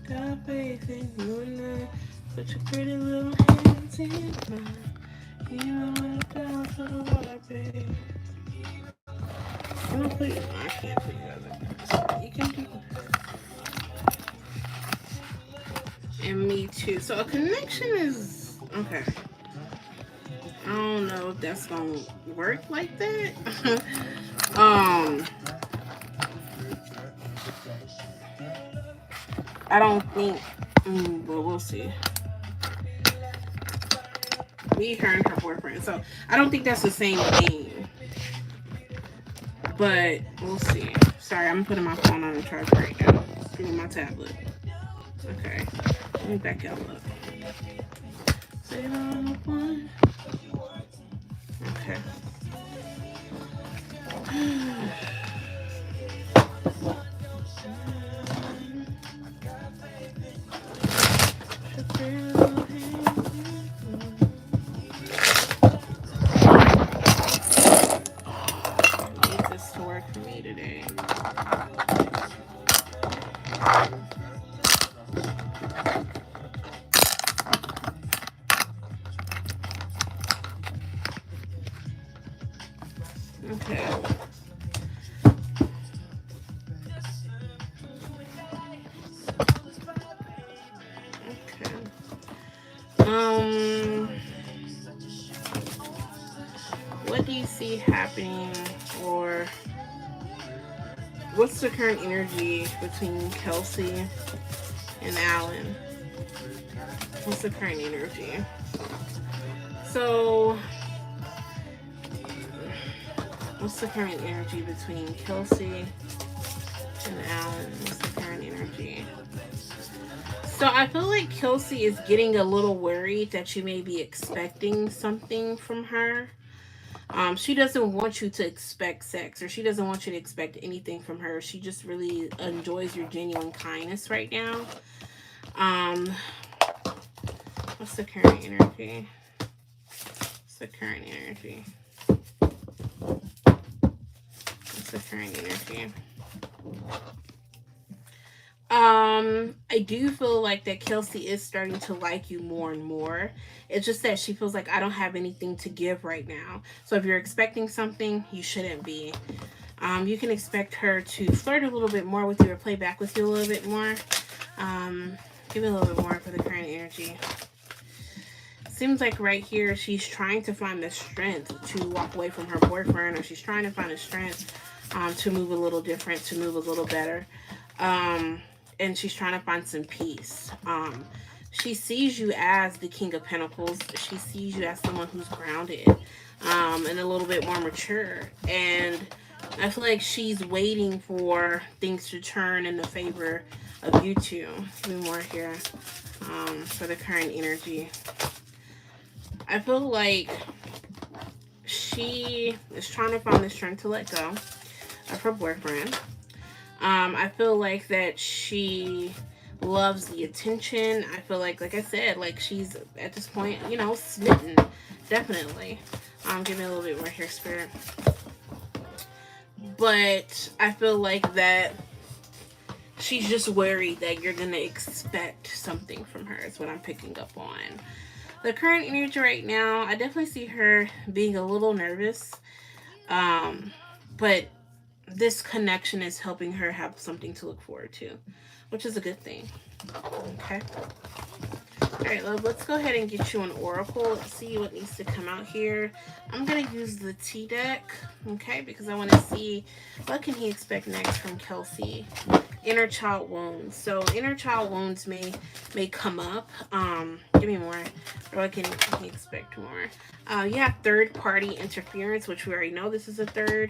got faith in you and I. Put your pretty little hands in mine. Even when the clouds are water, baby. I'm gonna put it. I can't put it other. You can do it. And me too. So a connection is okay. I don't know if that's gonna work like that. I don't think, but we'll see. Me, her, and her boyfriend. So I don't think that's the same thing. But we'll see. Sorry, I'm putting my phone on the charger right now. With my tablet. Okay. Let me back y'all up. it on one. Okay. Need this to work for me today. Okay. Okay. What do you see happening, or what's the current energy between Kelsey and Alan? What's the current energy? So, what's the current energy between Kelsey and Alan? What's the current energy? So I feel like Kelsey is getting a little worried that you may be expecting something from her. She doesn't want you to expect sex, or she doesn't want you to expect anything from her. She just really enjoys your genuine kindness right now. Um, what's the current energy? What's the current energy? What's the current energy? I do feel like that Kelsey is starting to like you more and more. It's just that she feels like I don't have anything to give right now. So if you're expecting something, you shouldn't be. You can expect her to flirt a little bit more with you or play back with you a little bit more. Give it a little bit more for the current energy. Seems like right here she's trying to find the strength to walk away from her boyfriend, or she's trying to find the strength to move a little different, to move a little better. And she's trying to find some peace. She sees you as the King of Pentacles. She sees you as someone who's grounded and a little bit more mature. And I feel like she's waiting for things to turn in the favor of you two. Give me more here for the current energy. I feel like she is trying to find the strength to let go of her boyfriend. I feel like that she loves the attention. I feel like I said, like she's at this point, smitten. Definitely. Give me a little bit more here, Spirit. But I feel like that she's just worried that you're going to expect something from her, is what I'm picking up on. The current energy right now, I definitely see her being a little nervous. But this connection is helping her have something to look forward to, which is a good thing. Okay. All right, love, let's go ahead and get you an oracle. Let's see what needs to come out here. I'm going to use the T deck, okay, because I want to see what can he expect next from Kelsey. Inner child wounds. So inner child wounds may come up. Give me more. Or what can he expect more? You have third party interference, which we already know this is a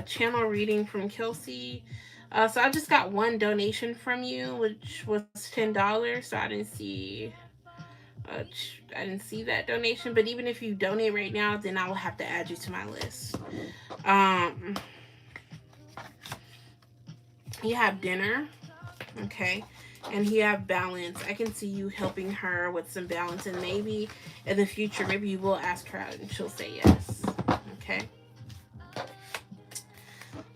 channel reading from Kelsey. So I just got one donation from you, which was $10. So I didn't see that donation. But even if you donate right now, then I will have to add you to my list. You have dinner, okay, and you have balance. I can see you helping her with some balance, and maybe in the future, maybe you will ask her out and she'll say yes. Okay.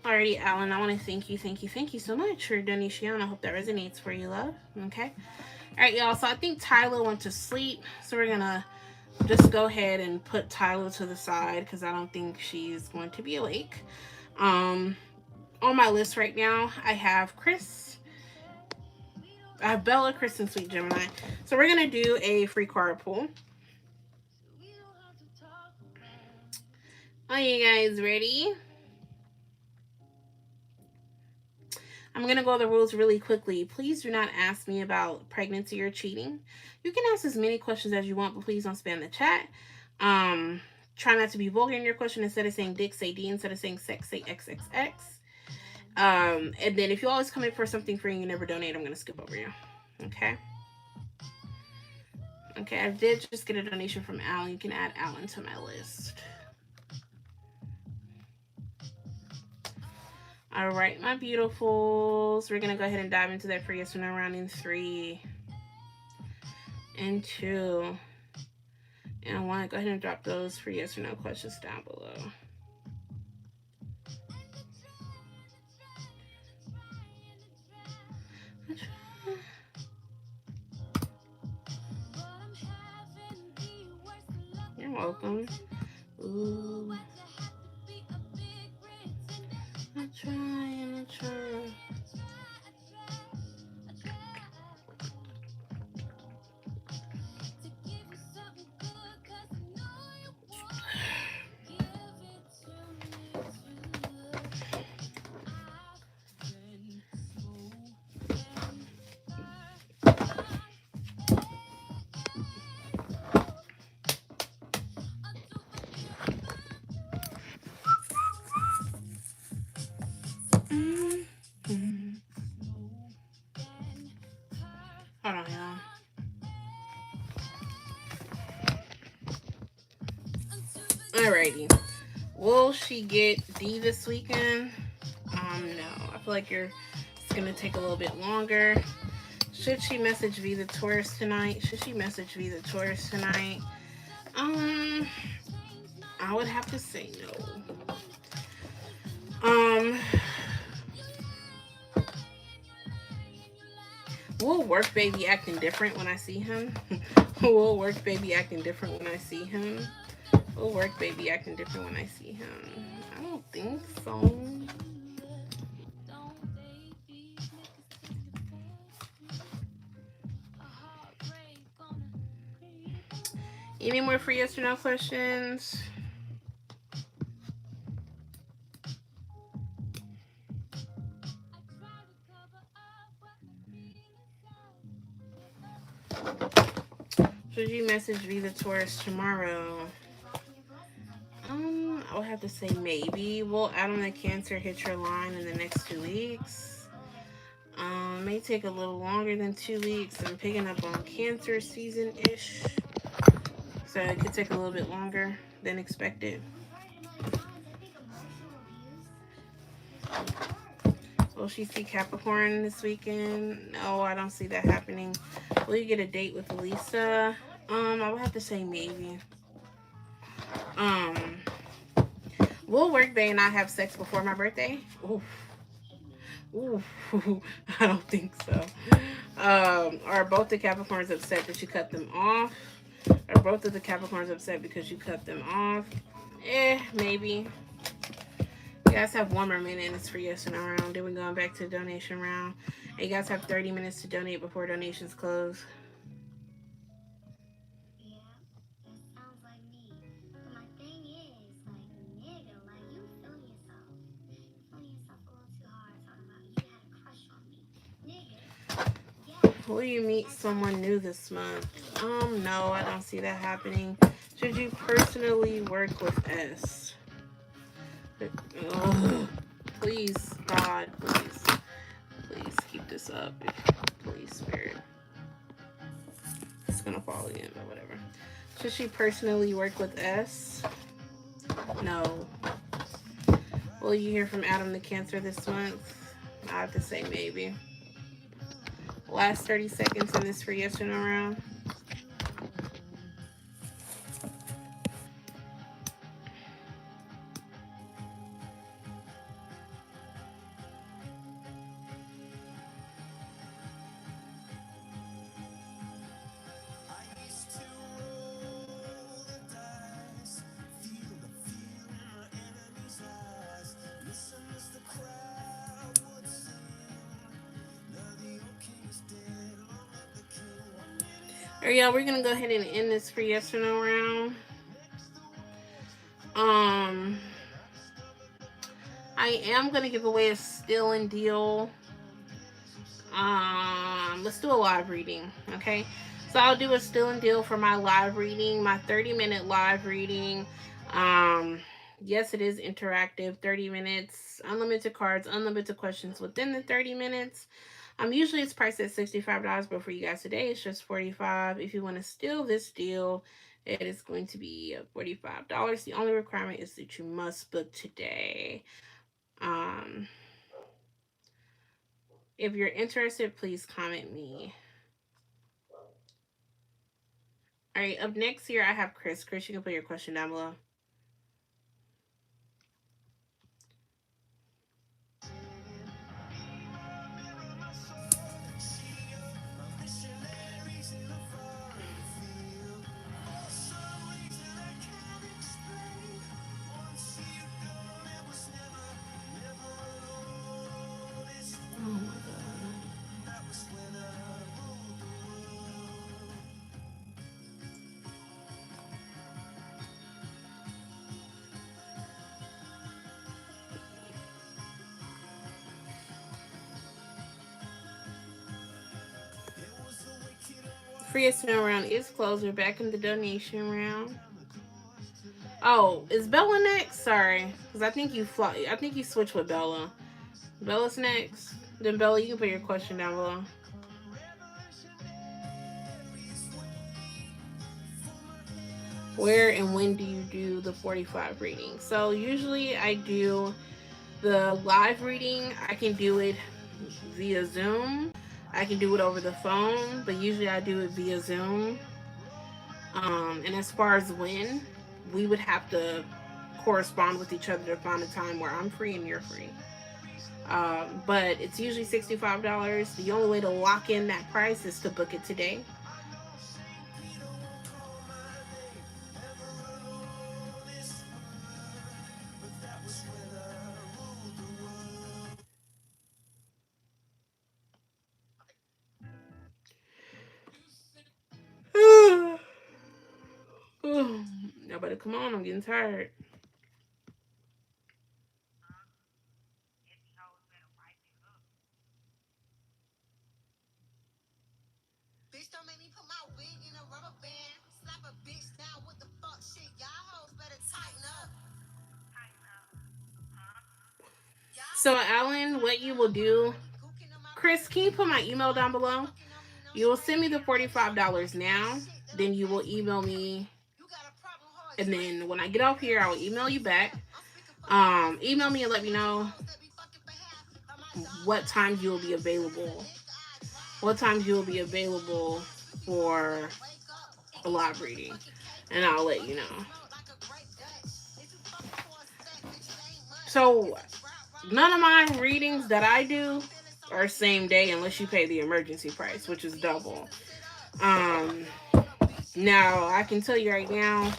Alrighty, Alan, I want to thank you so much for your donation. I hope that resonates for you, love. Okay. Alright, y'all. So I think Tyler went to sleep. So we're going to just go ahead and put Tyler to the side because I don't think she's going to be awake. On my list right now, I have Chris. I have Bella, Chris, and Sweet Gemini. So we're going to do a free card pull. Are you guys ready? I'm going to go over the rules really quickly. Please do not ask me about pregnancy or cheating. You can ask as many questions as you want, but please don't spam the chat. Try not to be vulgar in your question. Instead of saying dick, say D. Instead of saying sex, say XXX. And then if you always come in for something free and you never donate, I'm going to skip over you. Okay? Okay, I did just get a donation from Alan. You can add Alan to my list. All right, my beautifuls. We're going to go ahead and dive into that for yes or no round in 3 and 2. And I want to go ahead and drop those for yes or no questions down below. You're welcome. Ooh. I try. Hold on, y'all. Alrighty. Will she get D this weekend? No. I feel like it's gonna take a little bit longer. Should she message V the Taurus tonight? I would have to say no. Will Work Baby acting different when I see him? Will Work Baby acting different when I see him? Will Work Baby acting different when I see him? I don't think so. Any more for yes or no questions? Should you message V the Taurus tomorrow? I would have to say maybe. Will Adam the Cancer hit your line in the next 2 weeks? May take a little longer than 2 weeks. I'm picking up on Cancer season-ish. So it could take a little bit longer than expected. Will she see Capricorn this weekend? No, I don't see that happening. Will you get a date with Lisa? I would have to say maybe. Will Workday and I have sex before my birthday? Ooh, I don't think so. Are both the Capricorns upset that you cut them off? Are both of the Capricorns upset because you cut them off? Maybe. You guys have 1 more minute and it's for yes or no round. Then we're going back to the donation round. And you guys have 30 minutes to donate before donations close. Will you meet someone new this month? No, I don't see that happening. Should you personally work with S? Please, God, please keep this up. Please, Spirit. It's gonna fall again, but whatever. Should she personally work with S? No. Will you hear from Adam the Cancer this month? I have to say maybe. Last 30 seconds in this for yes or no round. Alright, y'all, we're gonna go ahead and end this for yes or no round. I am gonna give away a Still and Deal. Let's do a live reading, okay? So I'll do a Still and Deal for my live reading, my 30-minute live reading. Yes, it is interactive, 30 minutes, unlimited cards, unlimited questions within the 30 minutes. Usually it's priced at $65, but for you guys today, it's just $45. If you want to steal this deal, it is going to be $45. The only requirement is that you must book today. If you're interested, please comment me. All right, up next here, I have Chris. Chris, you can put your question down below. Free spin round is closed. We're back in the donation round. Oh, is Bella next? Sorry, because I think you switched with Bella. Bella's next. Then Bella, you can put your question down below. Where and when do you do the 45 reading? So usually I do the live reading. I can do it via Zoom. I can do it over the phone, but usually I do it via Zoom. And as far as when, we would have to correspond with each other to find a time where I'm free and you're free. But it's usually $65. The only way to lock in that price is to book it today. Y'all better come on, I'm getting tired. Bitch, don't make me put my wig in a rubber band. Slap a bitch down. What the fuck shit? Y'all hoes better tighten up. So, Alan, what you will do, Chris, can you put my email down below? You will send me the $45 now. Then you will email me. And then when I get off here, I will email you back. Email me and let me know what times you will be available. What times you will be available for a live reading. And I'll let you know. So, none of my readings that I do are same day unless you pay the emergency price, which is double. Now, I can tell you right now,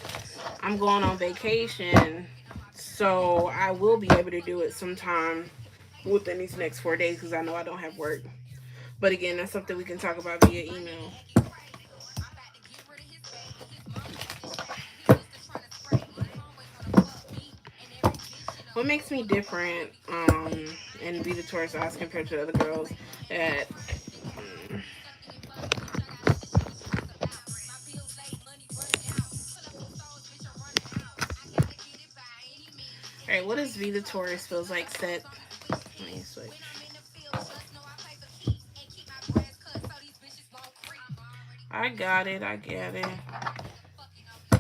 I'm going on vacation, so I will be able to do it sometime within these next 4 days because I know I don't have work. But again, that's something we can talk about via email. What makes me different in Be the Taurus Eyes compared to other girls that Alright, what does Be the Taurus feels like set? Let me switch. I got it. I get it.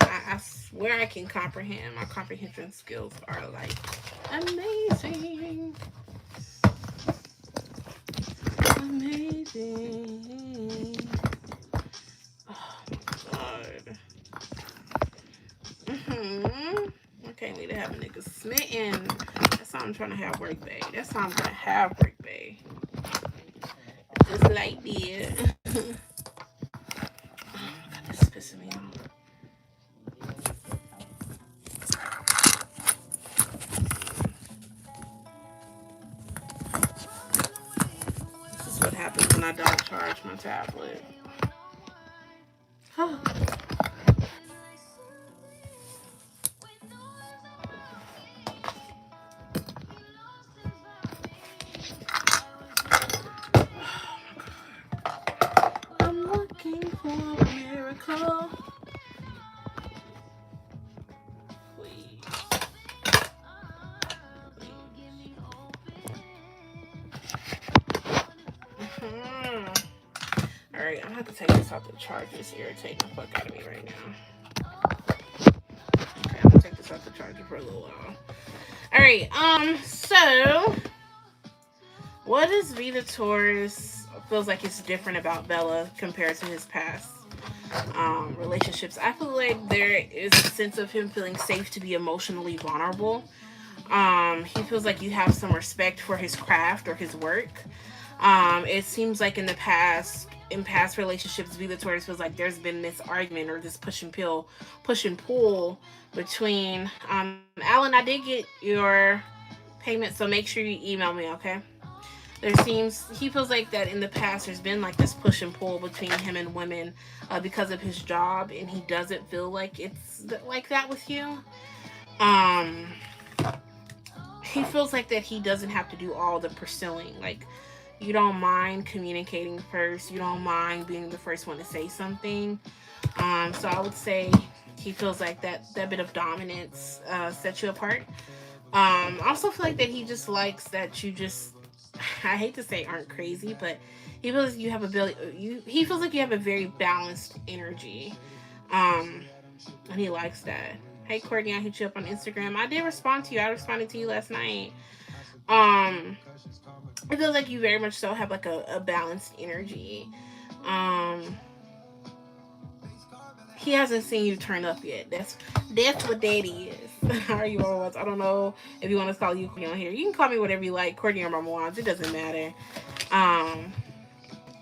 I swear I can comprehend. My comprehension skills are like amazing. Amazing. Oh my god. I can't need to have a nigga smitten. That's how I'm trying to have work, babe. That's how I'm gonna have work, babe. Just like this. God, this is pissing me off. This is what happens when I don't charge my tablet. I'm looking for a miracle. Please. Alright, I'm gonna have to take this off the charger. It's irritating the fuck out of me right now. Okay, I'm gonna take this off the charger for a little while. Alright, so what does Vita Taurus feels like it's different about Bella compared to his past relationships? I feel like there is a sense of him feeling safe to be emotionally vulnerable. He feels like you have some respect for his craft or his work. It seems like in past relationships, Vita Taurus feels like there's been this argument or this push and pull between Alan. I did get your payment, so make sure you email me, okay? He feels like that in the past there's been like this push and pull between him and women because of his job, and he doesn't feel like it's like that with you. He feels like that he doesn't have to do all the pursuing. Like, you don't mind communicating first. You don't mind being the first one to say something. So I would say he feels like that bit of dominance sets you apart. I also feel like that he just likes that you just, I hate to say aren't crazy, but he feels like you have he feels like you have a very balanced energy. And he likes that. Hey Courtney, I hit you up on Instagram. I did respond to you. I responded to you last night. It feels like you very much so have like a balanced energy. He hasn't seen you turn up yet. That's what daddy is. How are you, Mama Wands? I don't know if you want to call you on here. You can call me whatever you like, Courtney or Mama Wands. It doesn't matter.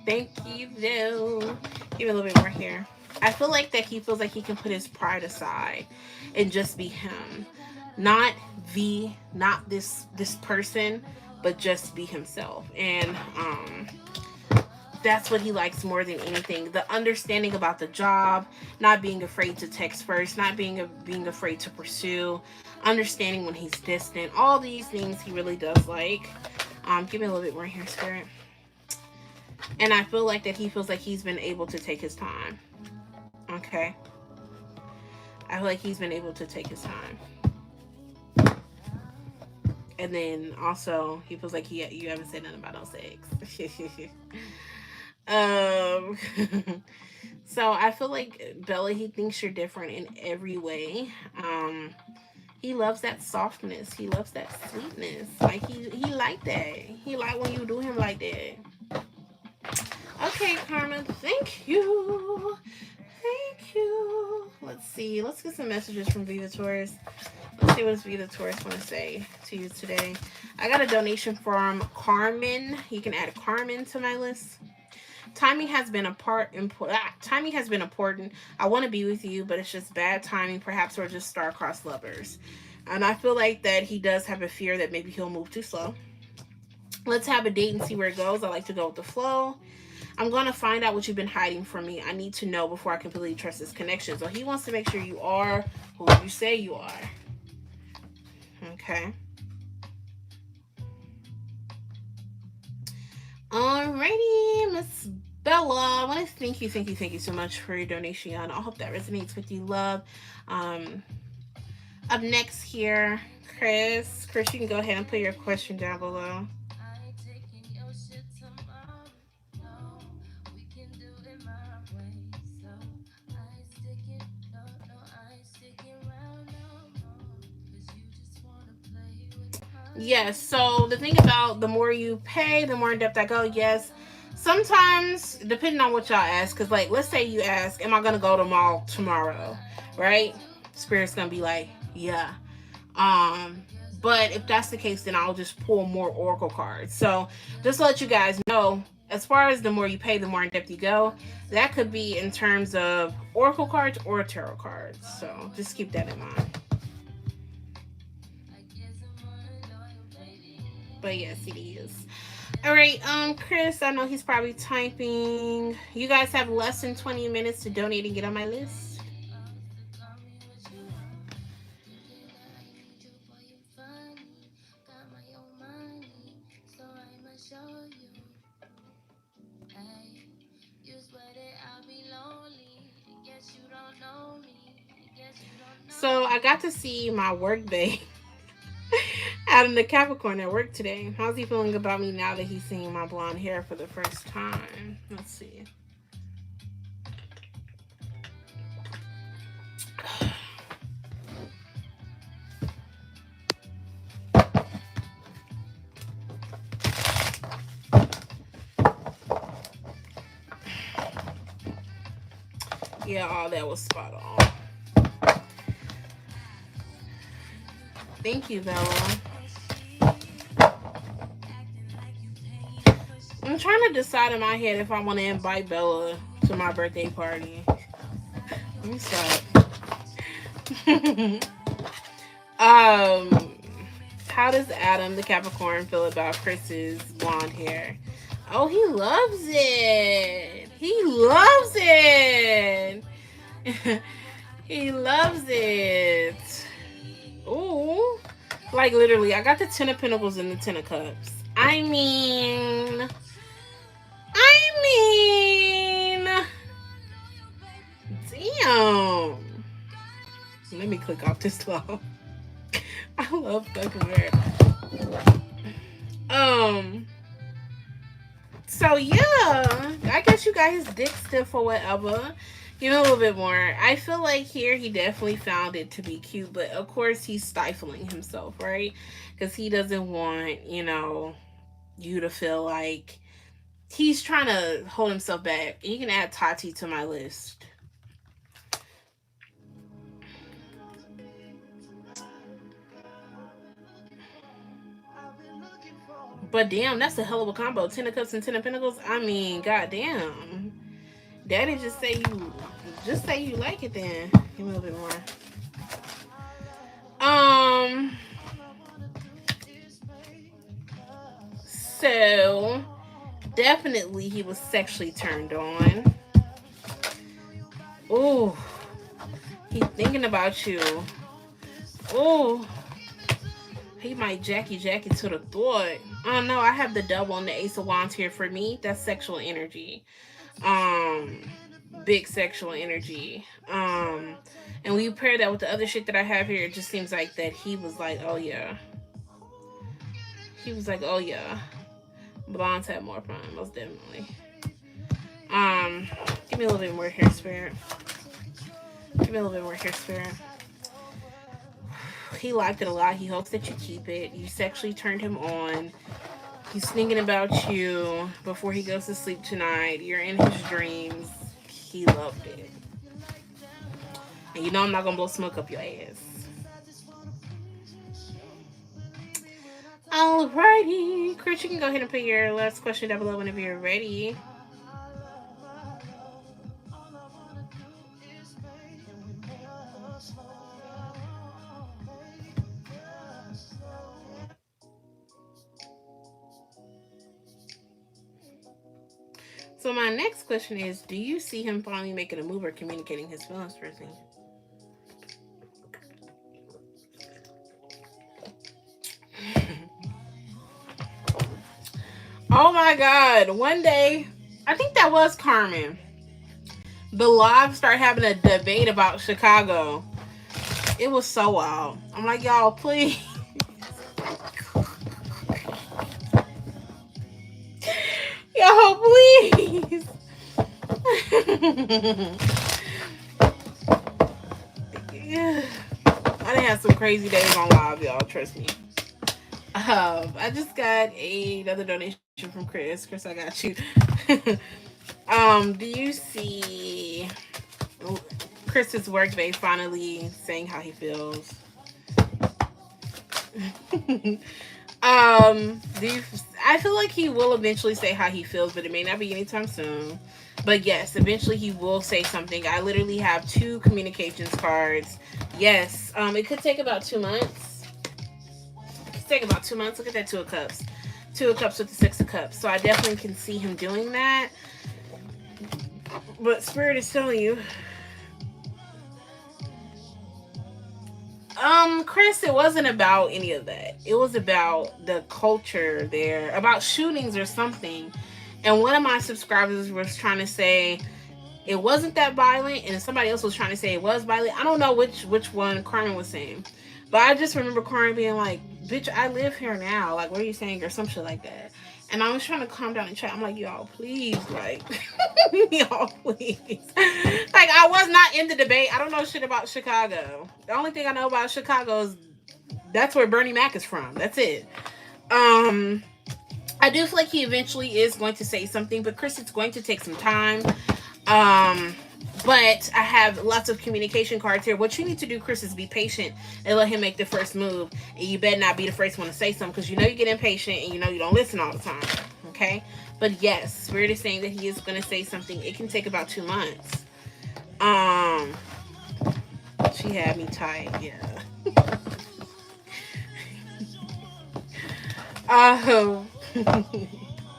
Thank you though. Give me a little bit more here. I feel like that he feels like he can put his pride aside and just be him. Not this person, but just be himself. And that's what he likes more than anything. The understanding about the job, not being afraid to text first, not being afraid to pursue, understanding when he's distant. All these things he really does like. Give me a little bit more here, Spirit. And I feel like that he feels like he's been able to take his time. Okay. I feel like he's been able to take his time. And then also he feels like you haven't said nothing about no sex. So I feel like Bella, he thinks you're different in every way. He loves that softness. He loves that sweetness. Like he like that. He like when you do him like that. Okay, Carmen, thank you. Thank you. Let's see. Let's get some messages from Vita Taurus. Let's see what Vita Taurus want to say to you today. I got a donation from Carmen. You can add Carmen to my list. Timing has been important. I want to be with you, but it's just bad timing. Perhaps we're just star-crossed lovers. And I feel like that he does have a fear that maybe he'll move too slow. Let's have a date and see where it goes. I like to go with the flow. I'm going to find out what you've been hiding from me. I need to know before I completely trust this connection. So he wants to make sure you are who you say you are. Okay. Alrighty, Miss Bella. I want to thank you so much for your donation. I hope that resonates with you, love. Up next here, Chris. Chris, you can go ahead and put your question down below. Yes, so the thing about the more you pay, the more in depth I go. Yes, sometimes depending on what y'all ask, because like let's say you ask, am I gonna go to the mall tomorrow, right? Spirit's gonna be like, yeah. But if that's the case, then I'll just pull more oracle cards. So just to let you guys know, as far as the more you pay, the more in depth you go. That could be in terms of oracle cards or tarot cards. So just keep that in mind. But yes, it is. All right, Chris, I know he's probably typing. You guys have less than 20 minutes to donate and get on my list. So I got to see my work bae out in the Capricorn at work today. How's he feeling about me now that he's seeing my blonde hair for the first time? Let's see. Yeah, all that was spot on. Thank you, Bella. I'm trying to decide in my head if I want to invite Bella to my birthday party. Let me stop. um, how does Adam, the Capricorn, feel about Chris's blonde hair? Oh, he loves it. He loves it. He loves it. Ooh. Like, literally, I got the 10 of Pentacles and the 10 of Cups. I mean... Damn. Let me click off this love. I love fucking hair. So yeah, I guess you guys dick stiff or whatever. Give me a little bit more. I feel like here he definitely found it to be cute, but of course he's stifling himself, right? Because he doesn't want, you to feel like he's trying to hold himself back. And you can add Tati to my list. But damn, that's a hell of a combo. 10 of Cups and 10 of Pentacles. I mean, goddamn. Daddy just say you like it then. Give me a little bit more. So definitely he was sexually turned on. Ooh. He's thinking about you. Ooh. He might Jackie to the thought. Oh no, I have the double and the Ace of Wands here for me. That's sexual energy. Big sexual energy. And when you pair that with the other shit that I have here, it just seems like that he was like, oh yeah. He was like, oh yeah. Blondes have more fun, most definitely. Give me a little bit more hair, Spirit. Give me a little bit more hair, Spirit. He liked it a lot. He hopes that you keep it. You sexually turned him on. He's thinking about you before he goes to sleep tonight. You're in his dreams. He loved it. And you know I'm not going to blow smoke up your ass. Alrighty. Chris, you can go ahead and put your last question down below whenever you're ready. So my next question is, do you see him finally making a move or communicating his feelings for things? Oh my God. One day, I think that was Carmen. The live started having a debate about Chicago. It was so wild. I'm like, y'all, please. Yo, please. I done had some crazy days on live, y'all. Trust me. I just got another donation from Chris. Chris, I got you. Do you see Chris's workday finally saying how he feels? I feel like he will eventually say how he feels, but it may not be anytime soon. But yes, eventually he will say something. I literally have 2 communications cards. Yes, it could take about 2 months. It could take about 2 months. Look at that 2 of Cups. 2 of Cups with the 6 of Cups. So I definitely can see him doing that. But Spirit is telling you. Chris, it wasn't about any of that. It was about the culture there, about shootings or something. And one of my subscribers was trying to say it wasn't that violent, and somebody else was trying to say it was violent. I don't know which one Carmen was saying, but I just remember Carmen being like, "Bitch, I live here now. Like, what are you saying?" or some shit like that. And I was trying to calm down and chat. I'm like, y'all, please, like, y'all, please. Like, I was not in the debate. I don't know shit about Chicago. The only thing I know about Chicago is that's where Bernie Mac is from. That's it. I do feel like he eventually is going to say something, but Chris, it's going to take some time. But I have lots of communication cards here. What you need to do, Chris, is be patient and let him make the first move. And you better not be the first one to say something because you know you get impatient and you know you don't listen all the time. Okay? But yes, Spirit is saying that he is going to say something. It can take about 2 months. She had me tight. Yeah. Oh.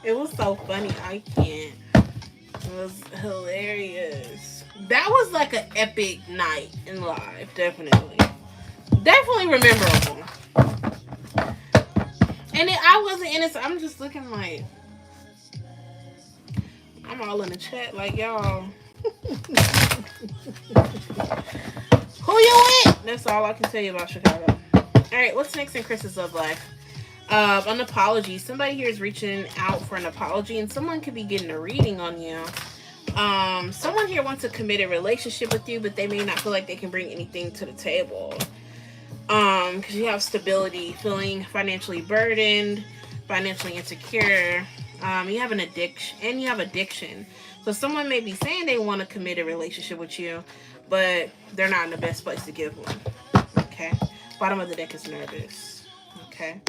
It was so funny. I can't. It was hilarious. That was like an epic night in live. Definitely. Definitely memorable. And I wasn't in it. So I'm just looking like. I'm all in the chat like, y'all. Who you with? That's all I can tell you about Chicago. Alright, what's next in Chris's love life? An apology. Somebody here is reaching out for an apology, and someone could be getting a reading on you. Someone here wants a committed relationship with you, but they may not feel like they can bring anything to the table. Because you have stability, feeling financially burdened, financially insecure. You have an addiction, and you have addiction. So someone may be saying they want a committed relationship with you, but they're not in the best place to give one. Okay. Bottom of the deck is nervous. Okay.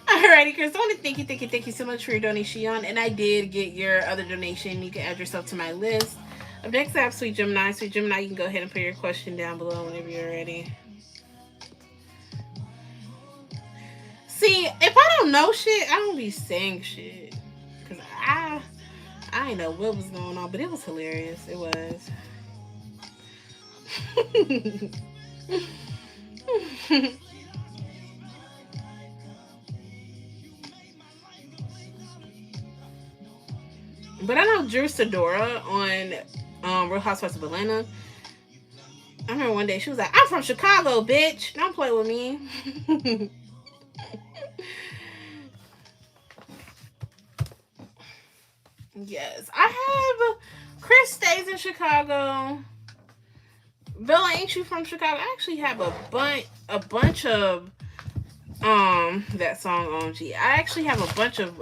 Alrighty, Chris. I want to thank you so much for your donation. And I did get your other donation. You can add yourself to my list. Up next, I have Sweet Gemini. Sweet Gemini, you can go ahead and put your question down below whenever you're ready. See, if I don't know shit, I don't be saying shit. Because I didn't know what was going on, but it was hilarious. It was. But I know Drew Sidora on Real Housewives of Atlanta. I remember one day she was like, "I'm from Chicago, bitch. Don't play with me." Yes, I have. Chris stays in Chicago. Bella, ain't you from Chicago? I actually have a bunch of that song OMG. I actually have a bunch of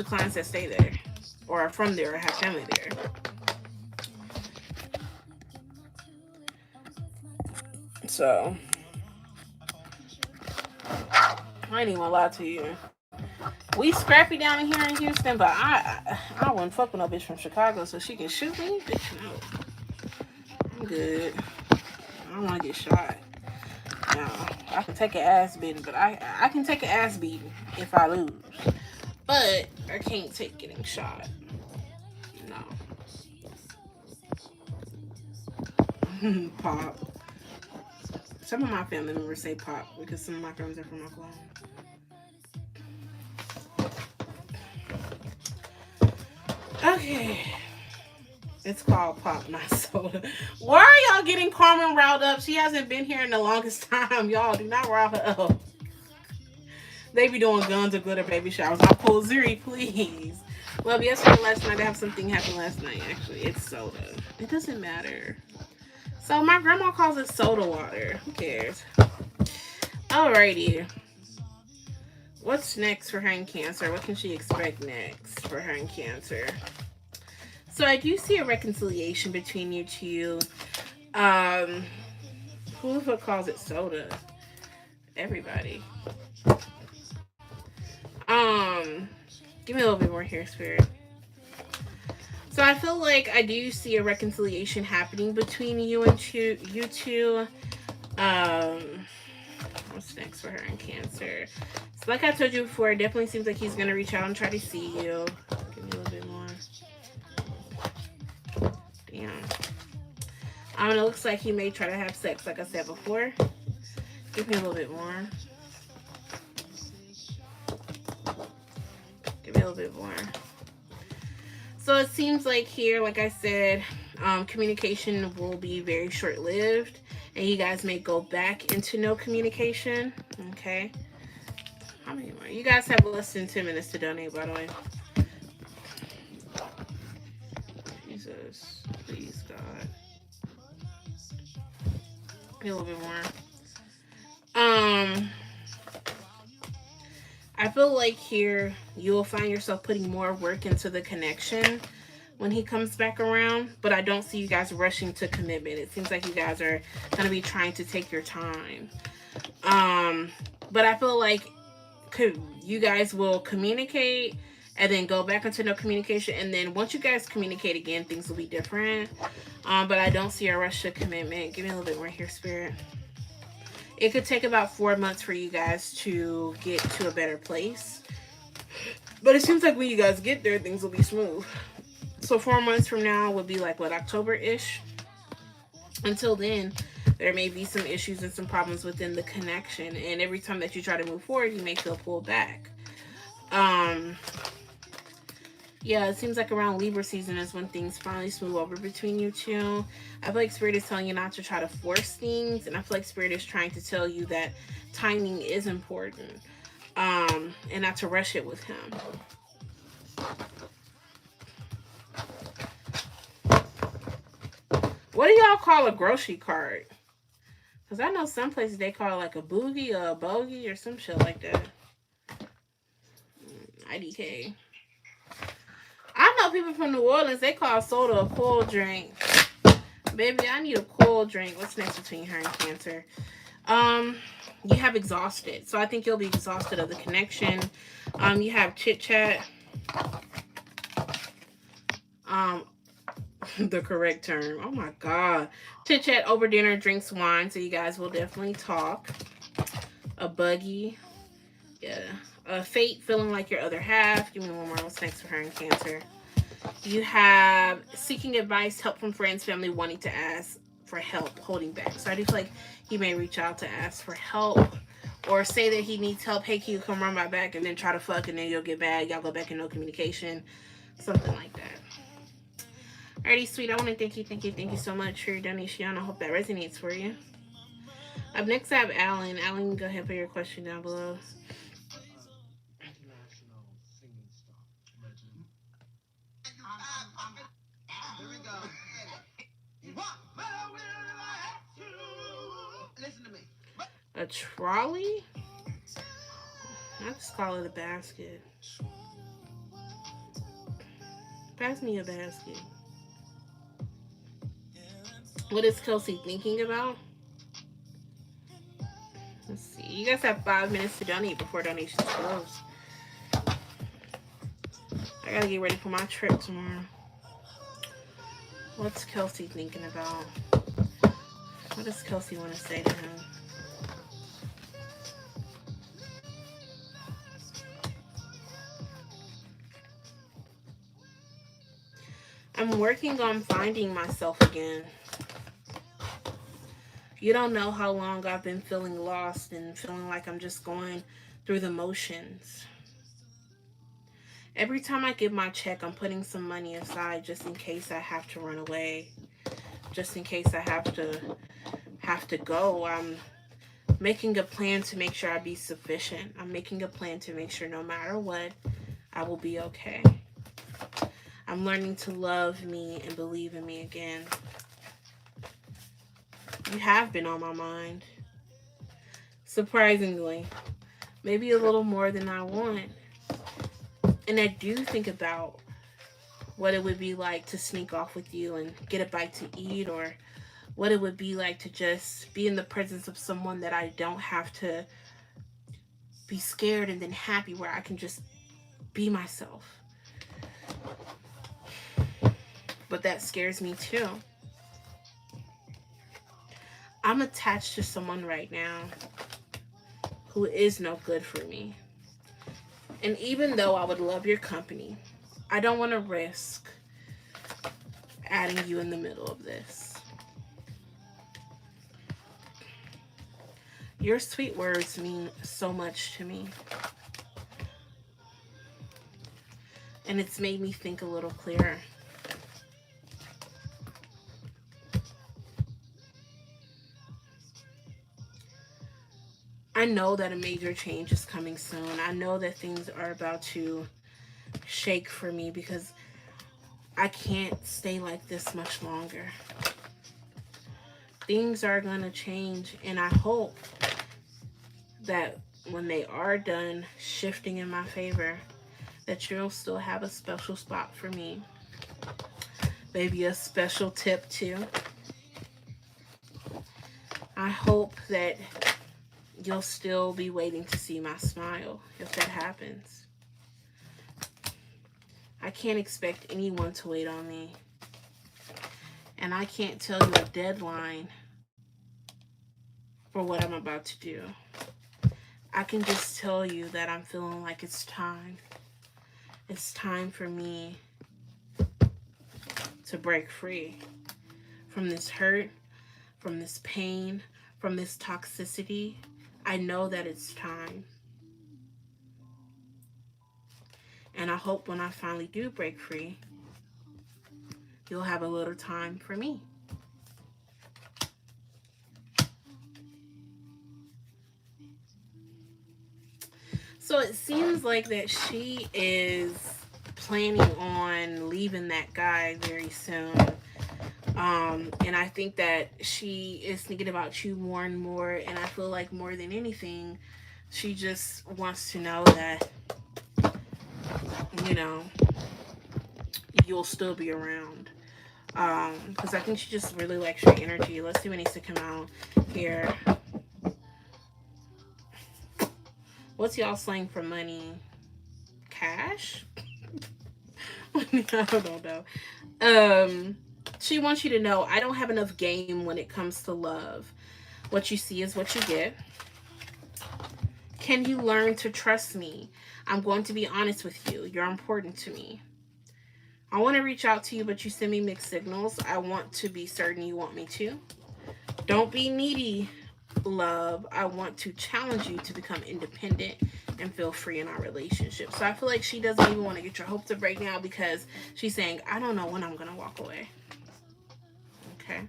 clients that stay there or are from there or have family there. So I ain't even gonna lie to you. We scrappy down in here in Houston, but I wouldn't fuck with no bitch from Chicago so she can shoot me. Bitch, no. I'm good. I don't want to get shot. No, I can take an ass beating, but I can take an ass beating if I lose. But I can't take getting shot. No. Pop. Some of my family members say pop because some of my friends are from Oklahoma. Okay. It's called Pop, not soda. Why are y'all getting Carmen riled up? She hasn't been here in the longest time. Y'all do not rile her up. They be doing guns or glitter baby showers. I'll pull Zuri, please. Well, yesterday, last night, I have something happen last night, actually. It's soda. It doesn't matter. So my grandma calls it soda water. Who cares? Alrighty. What's next for her in Cancer? What can she expect next for her in Cancer? So I do see a reconciliation between you two. Who the fuck calls it soda? Everybody. Give me a little bit more here, Spirit. So I feel like I do see a reconciliation happening between you two. What's next for her in Cancer? So like I told you before, it definitely seems like he's gonna reach out and try to see you. Give me a little bit more. Damn. It looks like he may try to have sex, like I said before. Give me a little bit more. Give me a little bit more. So it seems like here, like I said, communication will be very short-lived, and you guys may go back into no communication. Okay. How many more? You guys have less than 10 minutes to donate, by the way. Jesus, please, God. A little bit more. I feel like here you will find yourself putting more work into the connection when he comes back around, but I don't see you guys rushing to commitment. It seems like you guys are going to be trying to take your time. But I feel like you guys will communicate and then go back into no communication, and then once you guys communicate again, things will be different. But I don't see a rush to commitment. Give me a little bit more here, Spirit. It could take about 4 months for you guys to get to a better place, but it seems like when you guys get there, things will be smooth. So 4 months from now would be like what, October-ish. Until then, there may be some issues and some problems within the connection, and every time that you try to move forward, you may feel pulled back. Yeah, it seems like around Libra season is when things finally smooth over between you two. I feel like Spirit is telling you not to try to force things, and I feel like Spirit is trying to tell you that timing is important, and not to rush it with him. What do y'all call a grocery cart? Because I know some places they call it like a boogie or a bogey or some shit like that. IDK. I know people from New Orleans, they call soda a cool drink. Baby, I need a cool drink. What's next between her and Cancer? You have exhausted. So I think you'll be exhausted of the connection. You have chit chat. The correct term. Oh my God. Chit chat over dinner, drinks wine. So you guys will definitely talk. A buggy. Yeah. Fate, feeling like your other half. Give me one more. What's next for her in Cancer? You have seeking advice, help from friends, family, wanting to ask for help, holding back. So I do feel like he may reach out to ask for help or say that he needs help. Hey, can you come run my back? And then try to fuck, and then you'll get mad. Y'all go back in no communication. Something like that. Alrighty, sweet. I want to thank you so much for your donation. I hope that resonates for you. Up next, I have Alan. Alan, go ahead and put your question down below. A trolley? I just call it a basket. Pass me a basket. What is Kelsey thinking about? Let's see. You guys have 5 minutes to donate before donations close. I gotta get ready for my trip tomorrow. What's Kelsey thinking about? What does Kelsey want to say to him? I'm working on finding myself again. You don't know how long I've been feeling lost and feeling like I'm just going through the motions. Every time I get my check, I'm putting some money aside just in case I have to run away. Just in case I have to go. I'm making a plan to make sure I be sufficient. I'm making a plan to make sure no matter what, I will be okay. I'm learning to love me and believe in me again. You have been on my mind. Surprisingly. Maybe a little more than I want. And I do think about what it would be like to sneak off with you and get a bite to eat, or what it would be like to just be in the presence of someone that I don't have to be scared and then happy, where I can just be myself. But that scares me too. I'm attached to someone right now who is no good for me. And even though I would love your company, I don't want to risk adding you in the middle of this. Your sweet words mean so much to me. And it's made me think a little clearer. I know that a major change is coming soon. I know that things are about to shake for me because I can't stay like this much longer. Things are going to change, and I hope that when they are done shifting in my favor, that you'll still have a special spot for me. Maybe a special tip too. I hope that you'll still be waiting to see my smile if that happens. I can't expect anyone to wait on me. And I can't tell you a deadline for what I'm about to do. I can just tell you that I'm feeling like it's time. It's time for me to break free from this hurt, from this pain, from this toxicity. I know that it's time. And I hope when I finally do break free, you'll have a little time for me. So it seems like that she is planning on leaving that guy very soon. And I think that she is thinking about you more and more. And I feel like more than anything, she just wants to know that, you know, you'll still be around. Because I think she just really likes your energy. Let's see what needs to come out here. What's y'all slang for money? Cash? I don't know. She wants you to know I don't have enough game when it comes to love. What you see is what you get. Can you learn to trust me? I'm going to be honest with you. You're important to me. I want to reach out to you, but you send me mixed signals. I want to be certain you want me to. Don't be needy, love. I want to challenge you to become independent and feel free in our relationship. So I feel like she doesn't even want to get your hopes up right now because she's saying, I don't know when I'm going to walk away. Okay.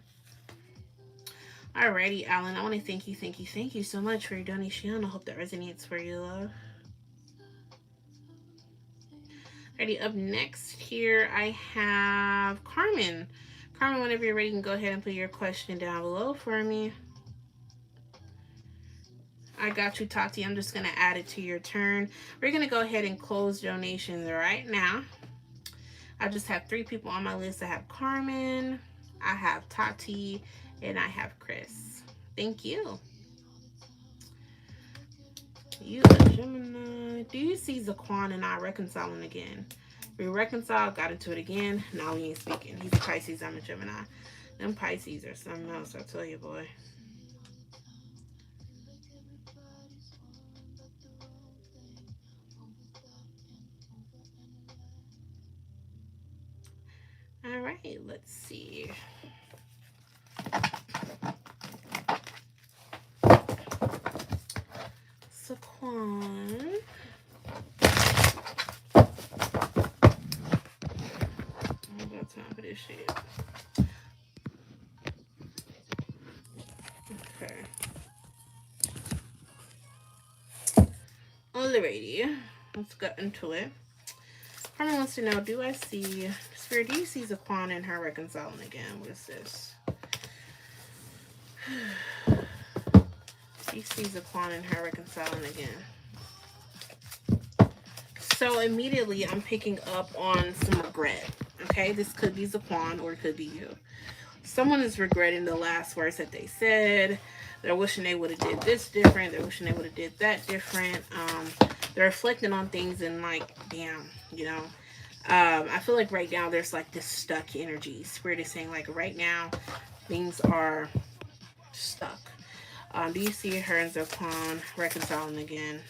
Alrighty, Alan. I want to thank you so much for your donation. I hope that resonates for you, love. Alrighty, up next here, I have Carmen. Carmen, whenever you're ready, you can go ahead and put your question down below for me. I got you, Tati. I'm just going to add it to your turn. We're going to go ahead and close donations right now. I just have 3 people on my list. I have Carmen, I have Tati, and I have Chris. Thank you. You a Gemini. Do you see Zaquan and I reconciling again? We reconciled, got into it again. Now we ain't speaking. He's a Pisces, I'm a Gemini. Them Pisces are something else, I tell you, boy. All right, let's see. Saquon. I got time for this shit. Okay. Alrighty, let's get into it. Carmen wants to know, do I see, Spirit, do you see Zaquan and her reconciling again? What is this? Do you see Zaquan and her reconciling again? So immediately I'm picking up on some regret. Okay, this could be Zaquan or it could be you. Someone is regretting the last words that they said. They're wishing they would have did this different. They're wishing they would have did that different. They're reflecting on things and like, damn, you know. I feel like right now there's like this stuck energy. Spirit is saying like right now things are stuck. Do you see her and Zaquan reconciling again?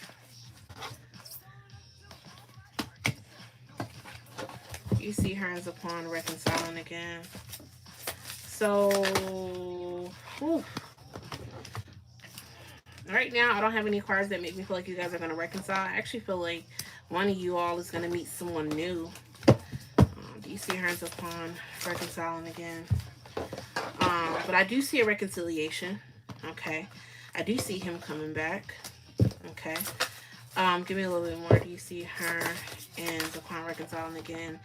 Do you see her and Zaquan reconciling again? So, right now, I don't have any cards that make me feel like you guys are going to reconcile. I actually feel like one of you all is going to meet someone new. Do you see her and Zaquan reconciling again? But I do see a reconciliation. Okay. I do see him coming back. Okay. Give me a little bit more. Do you see her and Zaquan reconciling again?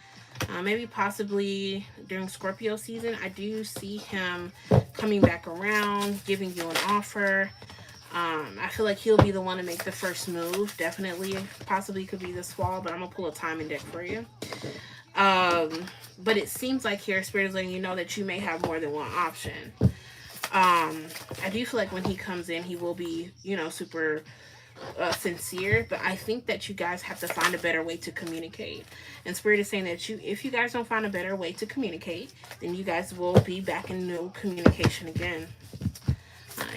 Maybe possibly during Scorpio season. I do see him coming back around, giving you an offer. I feel like he'll be the one to make the first move. Definitely, possibly could be this fall, but I'm gonna pull a timing deck for you. But it seems like here Spirit is letting you know that you may have more than one option. I do feel like when he comes in, he will be, super sincere, but I think that you guys have to find a better way to communicate. And Spirit is saying that if you guys don't find a better way to communicate, then you guys will be back in no communication again.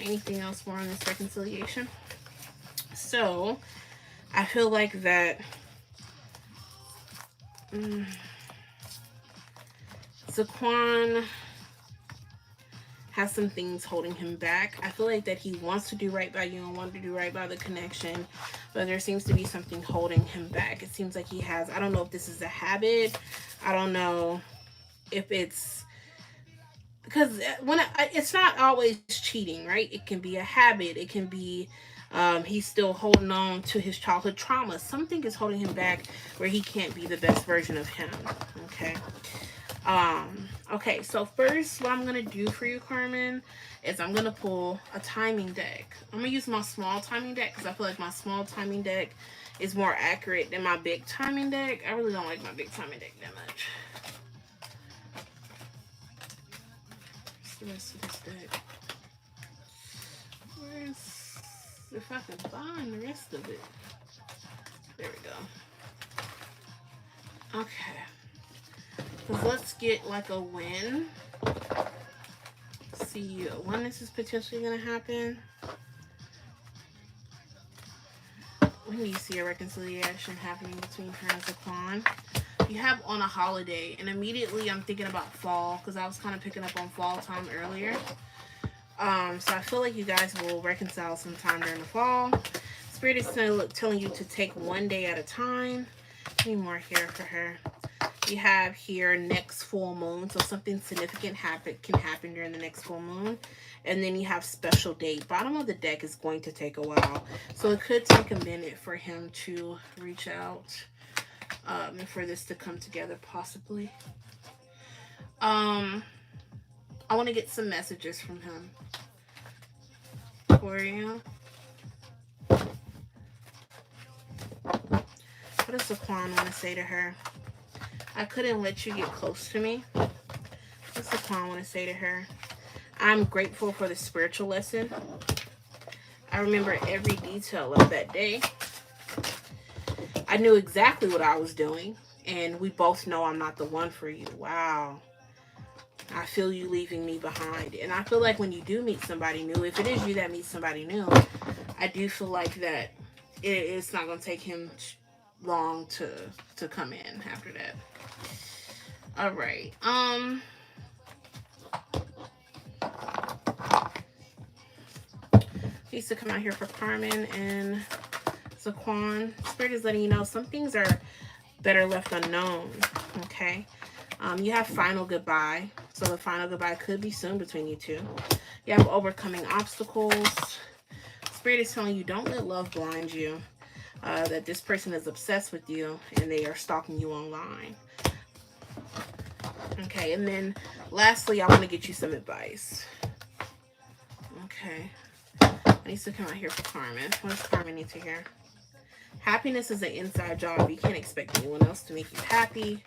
Anything else more on this reconciliation? So, I feel like that Zaquan has some things holding him back. I feel like that he wants to do right by you and want to do right by the connection, but there seems to be something holding him back. It seems like he has, I don't know if this is a habit. I don't know if it's because it's not always cheating, right? It can be a habit. It can be he's still holding on to his childhood trauma. Something is holding him back where he can't be the best version of him. Okay. Okay, so first what I'm gonna do for you, Carmen, is I'm gonna pull a timing deck. I'm gonna use my small timing deck because I feel like my small timing deck is more accurate than my big timing deck. I really don't like my big timing deck that much. What's the rest of this deck? If I can find the rest of it. There we go. Okay. Let's get like a win. See when this is potentially going to happen. When do you see a reconciliation happening between her and Zaquan? You have on a holiday, and immediately I'm thinking about fall because I was kind of picking up on fall time earlier. So I feel like you guys will reconcile sometime during the fall. Spirit is telling you to take one day at a time. Any more here for her? You have here next full moon, so something significant can happen during the next full moon. And then you have special date. Bottom of the deck is going to take a while, so it could take a minute for him to reach out and for this to come together possibly. I want to get some messages from him for you. What does Zaquan want to say to her? I couldn't let you get close to me. What's Zaquan want to say to her? I'm grateful for the spiritual lesson. I remember every detail of that day. I knew exactly what I was doing, and we both know I'm not the one for you. Wow. I feel you leaving me behind. And I feel like when you do meet somebody new, if it is you that meets somebody new, I do feel like that it's not going to take him long to come in after that. All right. He used to come out here for Carmen and Zaquan. Spirit is letting you know some things are better left unknown. Okay. You have final goodbye. So the final goodbye could be soon between you two. You have overcoming obstacles. Spirit is telling you don't let love blind you. That this person is obsessed with you and they are stalking you online. Okay, and then lastly, I want to get you some advice. Okay. I need to come out here for Carmen. What does Carmen need to hear? Happiness is an inside job. You can't expect anyone else to make you happy.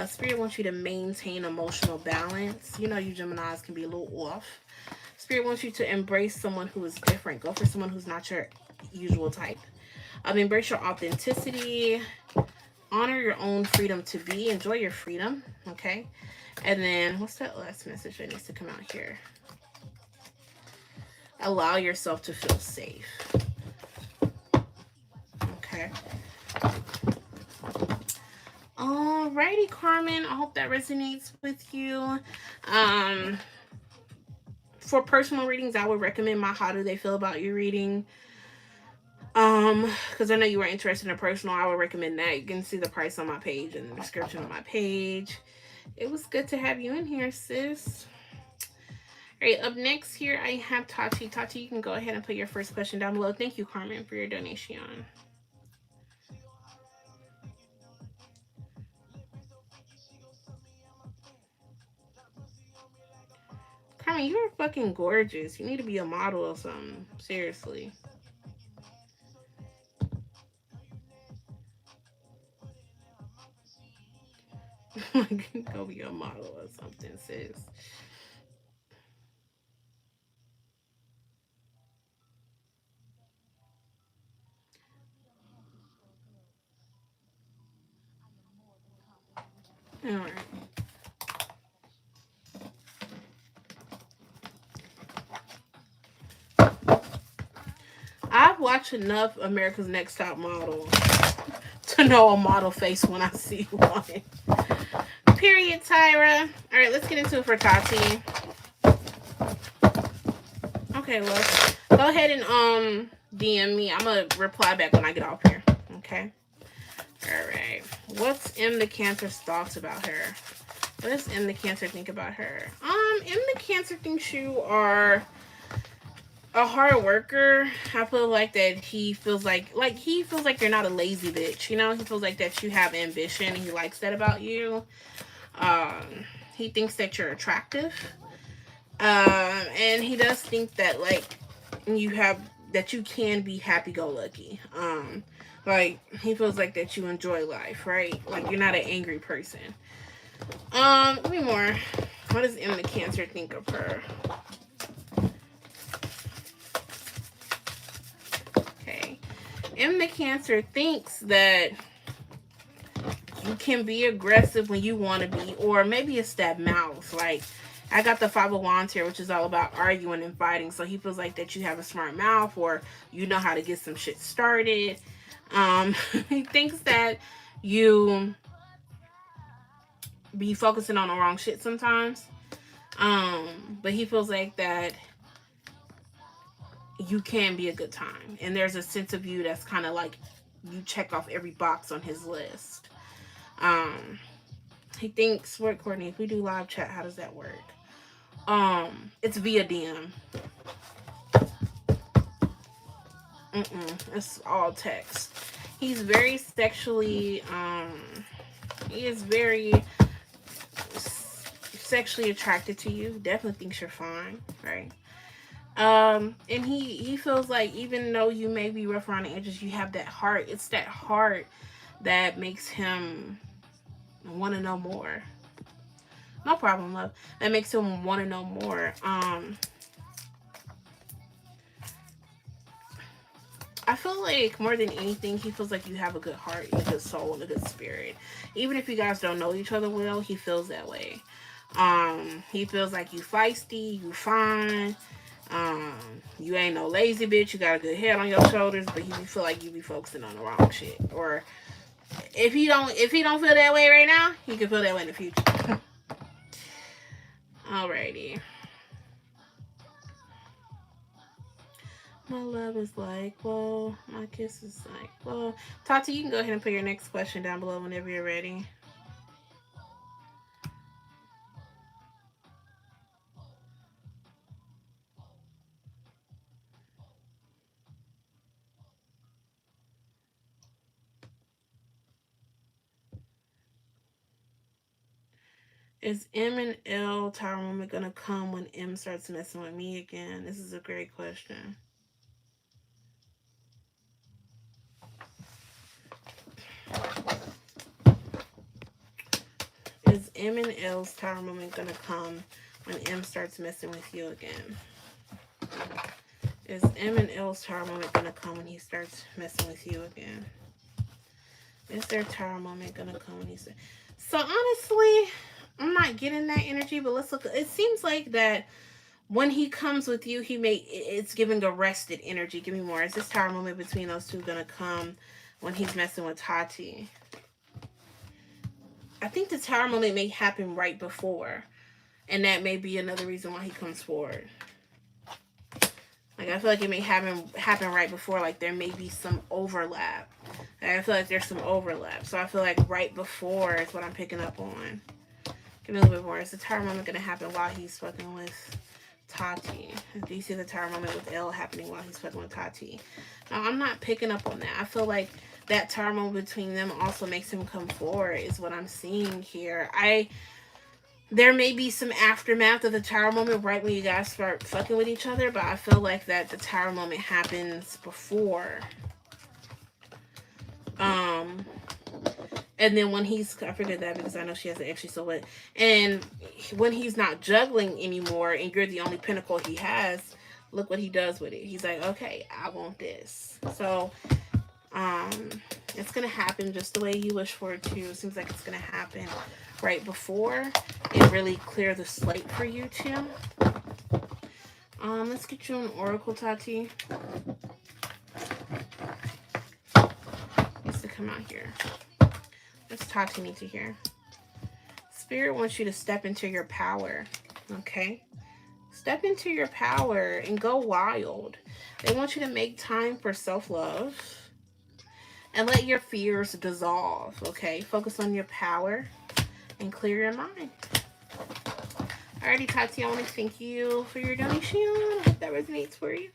Spirit wants you to maintain emotional balance. You know you Geminis can be a little off. Spirit wants you to embrace someone who is different. Go for someone who's not your usual type. Embrace your authenticity. Honor your own freedom to be. Enjoy your freedom. Okay. And then what's that last message that needs to come out here? Allow yourself to feel safe. Okay. Alrighty, Carmen. I hope that resonates with you. For personal readings, I would recommend my How Do They Feel About You reading. Because I know you were interested in a personal, I would recommend that. You can see the price on my page and the description on my page. It was good to have you in here, sis. All right, up next here, I have Tati. Tati, you can go ahead and put your first question down below. Thank you, Carmen, for your donation. Carmen, you're fucking gorgeous. You need to be a model or something. Seriously. Go be a model or something, sis. All right. I've watched enough America's Next Top Model to know a model face when I see one. Period, Tyra. All right, let's get into it for Tati. Okay, well, go ahead and DM me. I'm gonna reply back when I get off here. Okay. All right. What's M the Cancer's thoughts about her? What does M the Cancer think about her? M the Cancer thinks you are a hard worker. I feel like that he feels like you're not a lazy bitch. You know, he feels like that you have ambition and he likes that about you. He thinks that you're attractive. And he does think that like you can be happy go lucky. Like he feels like that you enjoy life, right? Like you're not an angry person. Give me more. What does M the Cancer think of her? Okay. M the Cancer thinks that you can be aggressive when you want to be, or maybe it's that mouth. Like, I got the Five of Wands here, which is all about arguing and fighting. So he feels like that you have a smart mouth, or you know how to get some shit started. He thinks that you be focusing on the wrong shit sometimes. But he feels like that you can be a good time. And there's a sense of you that's kind of like you check off every box on his list. He thinks, what, Courtney, if we do live chat, how does that work? It's via DM. It's all text. He's very sexually, he is very sexually attracted to you. Definitely thinks you're fine, right? And he feels like even though you may be rough around the edges, you have that heart. It's that heart that makes him want to know more. No problem, love. That makes him want to know more. I feel like more than anything, he feels like you have a good heart, a good soul, and a good spirit. Even if you guys don't know each other well, he feels that way. He feels like you feisty, you fine. You ain't no lazy bitch. You got a good head on your shoulders, but he feel like you be focusing on the wrong shit. Or if he don't feel that way right now, he can feel that way in the future. Alrighty. My love is like, well, my kiss is like, well. Tati, you can go ahead and put your next question down below whenever you're ready. Is M and L Tower moment gonna come when M starts messing with me again? This is a great question. Is M and L's Tower moment gonna come when M starts messing with you again? Is M and L's Tower moment gonna come when he starts messing with you again? Is their Tower moment gonna come when he starts? So honestly, I'm not getting that energy, but let's look. It seems like that when he comes with you, it's giving a rested energy. Give me more. Is this Tower moment between those two gonna come when he's messing with Tati? I think the Tower moment may happen right before, and that may be another reason why he comes forward. Like, I feel like it may happen right before. Like, there may be some overlap. Like, I feel like there's some overlap. So I feel like right before is what I'm picking up on. Give me a little bit more. Is the Tower moment going to happen while he's fucking with Tati? Do you see the Tower moment with L happening while he's fucking with Tati? No, I'm not picking up on that. I feel like that Tower moment between them also makes him come forward is what I'm seeing here. There may be some aftermath of the tower moment right when you guys start fucking with each other, but I feel like that the tower moment happens before. Um, and then when he's, I forget that because I know she has the extra silhouette. And when he's not juggling anymore, and you're the only pinnacle he has, look what he does with it. He's like, okay, I want this. So, um, it's gonna happen just the way you wish for it to. It seems like it's gonna happen right before and really clear the slate for you two. Let's get you an oracle, Tati. Needs to come out here. What's Tati need to hear? Spirit wants you to step into your power. Okay? Step into your power and go wild. They want you to make time for self-love and let your fears dissolve. Okay? Focus on your power and clear your mind. Alrighty, Tati, I want to thank you for your donation. I hope that resonates for you.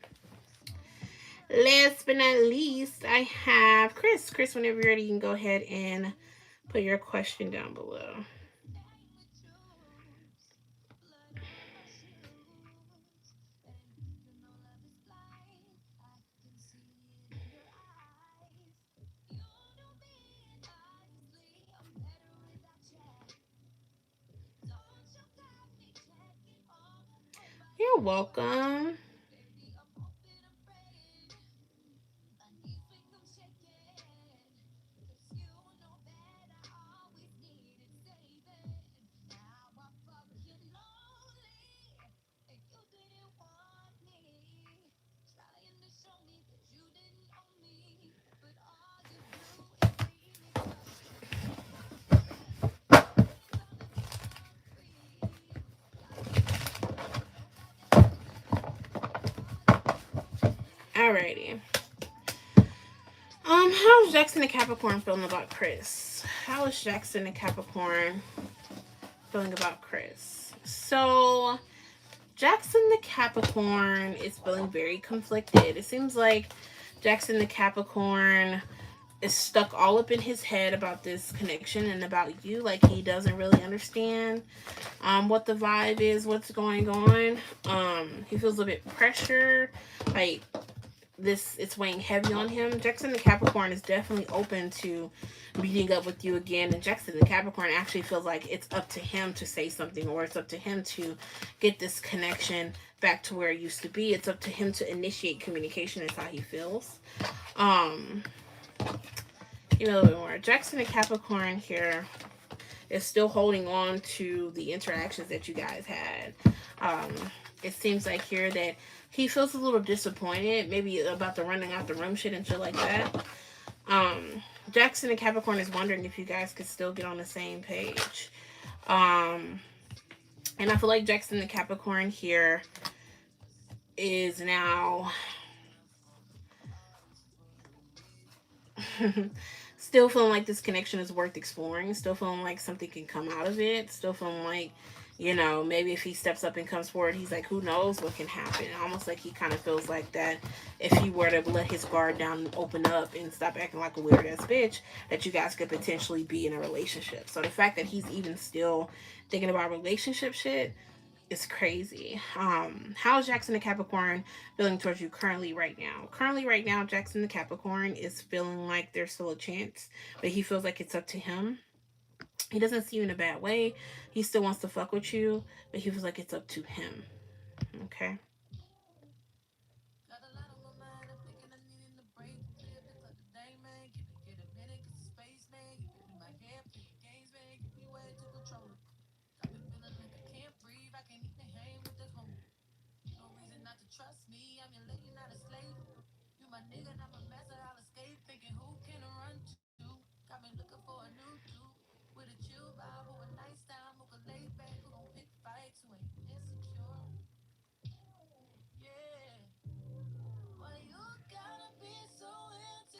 Last but not least, I have Chris. Chris, whenever you're ready, you can go ahead and put your question down below. You're welcome. Alrighty. How's Jackson the Capricorn feeling about Chris? How is Jackson the Capricorn feeling about Chris? So, Jackson the Capricorn is feeling very conflicted. It seems like Jackson the Capricorn is stuck all up in his head about this connection and about you. Like he doesn't really understand what the vibe is, what's going on. He feels a bit pressure. Like this, it's weighing heavy on him. Jackson the Capricorn is definitely open to meeting up with you again, and Jackson the Capricorn actually feels like it's up to him to say something, or it's up to him to get this connection back to where it used to be. It's up to him to initiate communication. Is how he feels. um Give me a little bit more. Jackson the Capricorn here is still holding on to the interactions that you guys had. Um, it seems like here that he feels a little disappointed, maybe about the running out the room shit and shit like that. Jackson and Capricorn is wondering if you guys could still get on the same page. Um, and I feel like Jackson the Capricorn here is now still feeling like this connection is worth exploring, still feeling like something can come out of it, still feeling like, maybe if he steps up and comes forward, he's like, who knows what can happen. Almost like he kind of feels like that if he were to let his guard down and open up and stop acting like a weird ass bitch, that you guys could potentially be in a relationship. So the fact that he's even still thinking about relationship shit, it's crazy. How's Jackson the Capricorn feeling towards you currently right now? Currently right now, Jackson the Capricorn is feeling like there's still a chance, but he feels like it's up to him. He doesn't see you in a bad way. He still wants to fuck with you, but he feels like it's up to him. Okay.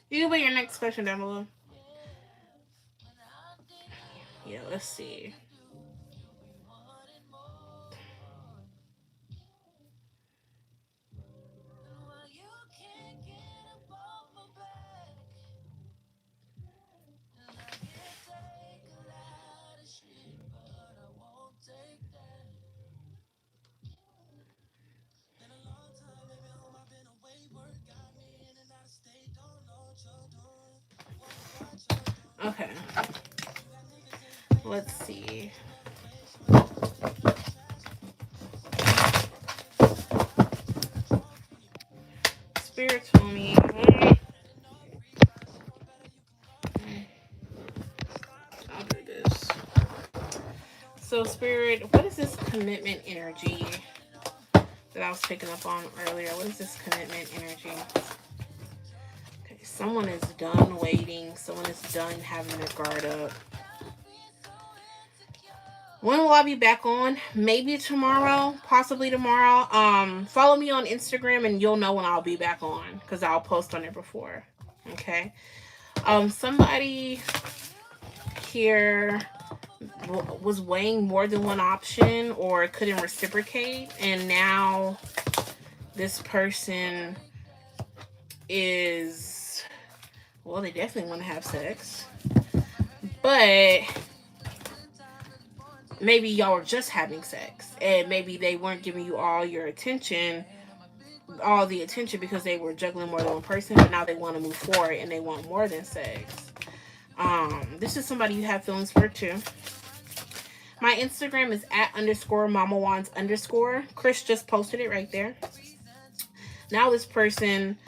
You can put your next question down below. Yeah, let's see. Okay. Let's see. Spirit told me. I'll do this. So, Spirit, what is this commitment energy that I was picking up on earlier? What is this commitment energy? Okay, someone is done waiting. Someone is done having their guard up. When will I be back on? Maybe tomorrow, possibly tomorrow. Follow me on Instagram and you'll know when I'll be back on because I'll post on it before. Okay. Somebody here was weighing more than one option or couldn't reciprocate, and now this person is, well, they definitely want to have sex, but maybe y'all were just having sex and maybe they weren't giving you all the attention because they were juggling more than one person, but now they want to move forward and they want more than sex. This is somebody you have feelings for too. My Instagram is @_MamaWands_. Chris just posted it right there. Now this person,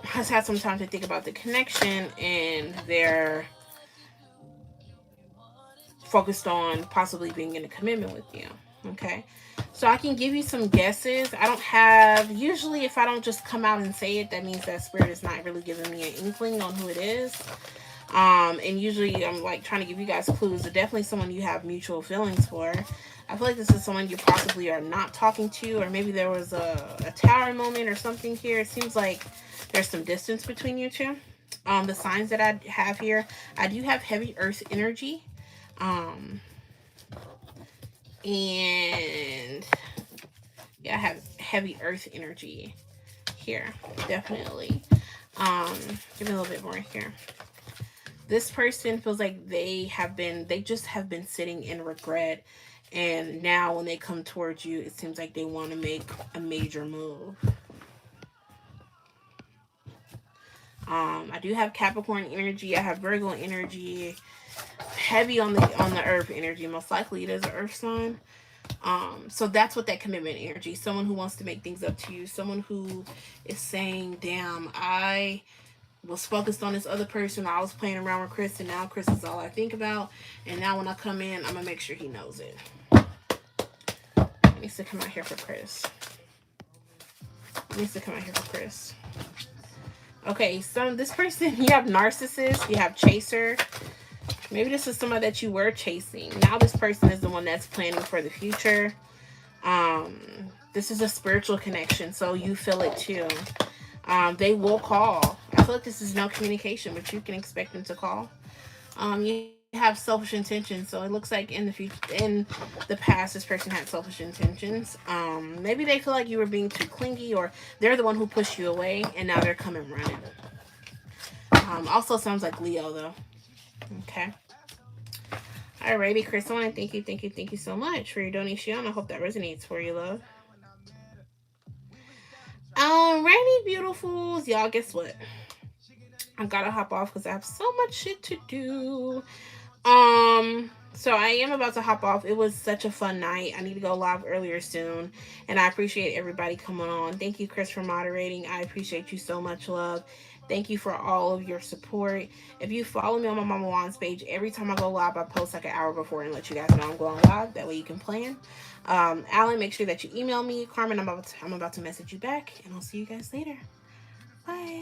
has had some time to think about the connection and they're focused on possibly being in a commitment with you. Okay. So I can give you some guesses. Usually if I don't just come out and say it, that means that Spirit is not really giving me an inkling on who it is. And usually I'm like trying to give you guys clues. It's definitely someone you have mutual feelings for. I feel like this is someone you possibly are not talking to, or maybe there was a tower moment or something here. It seems like there's some distance between you two. The signs that I have here, I do have heavy earth energy. And yeah, I have heavy earth energy here, definitely. Give me a little bit more here. This person feels like they just have been sitting in regret, and now when they come towards you, it seems like they want to make a major move. I do have Capricorn energy. I have Virgo energy. Heavy on the earth energy. Most likely it is an earth sign. So that's what that commitment energy. Someone who wants to make things up to you. Someone who is saying, damn, I was focused on this other person. I was playing around with Chris, and now Chris is all I think about. And now when I come in, I'm going to make sure he knows it. Let me come out here for Chris. Okay, so this person, you have narcissist, you have chaser. Maybe this is somebody that you were chasing. Now this person is the one that's planning for the future. This is a spiritual connection, so you feel it too. They will call. I feel like this is no communication, but you can expect them to call. You have selfish intentions, so it looks like in the past, this person had selfish intentions. Maybe they feel like you were being too clingy, or they're the one who pushed you away, and now they're coming running. Also sounds like Leo, though. Okay. Alrighty, Chris, I want to thank you so much for your donation. I hope that resonates for you, love. Alrighty, beautifuls. Y'all, guess what? I gotta hop off because I have so much shit to do. So I am about to hop off. It was such a fun night. I need to go live earlier soon. And I appreciate everybody coming on. Thank you, Chris, for moderating. I appreciate you so much, love. Thank you for all of your support. If you follow me on my Mama Wands page, every time I go live, I post like an hour before and let you guys know I'm going live. That way you can plan. Alan, make sure that you email me. Carmen, I'm about to message you back. And I'll see you guys later. Bye.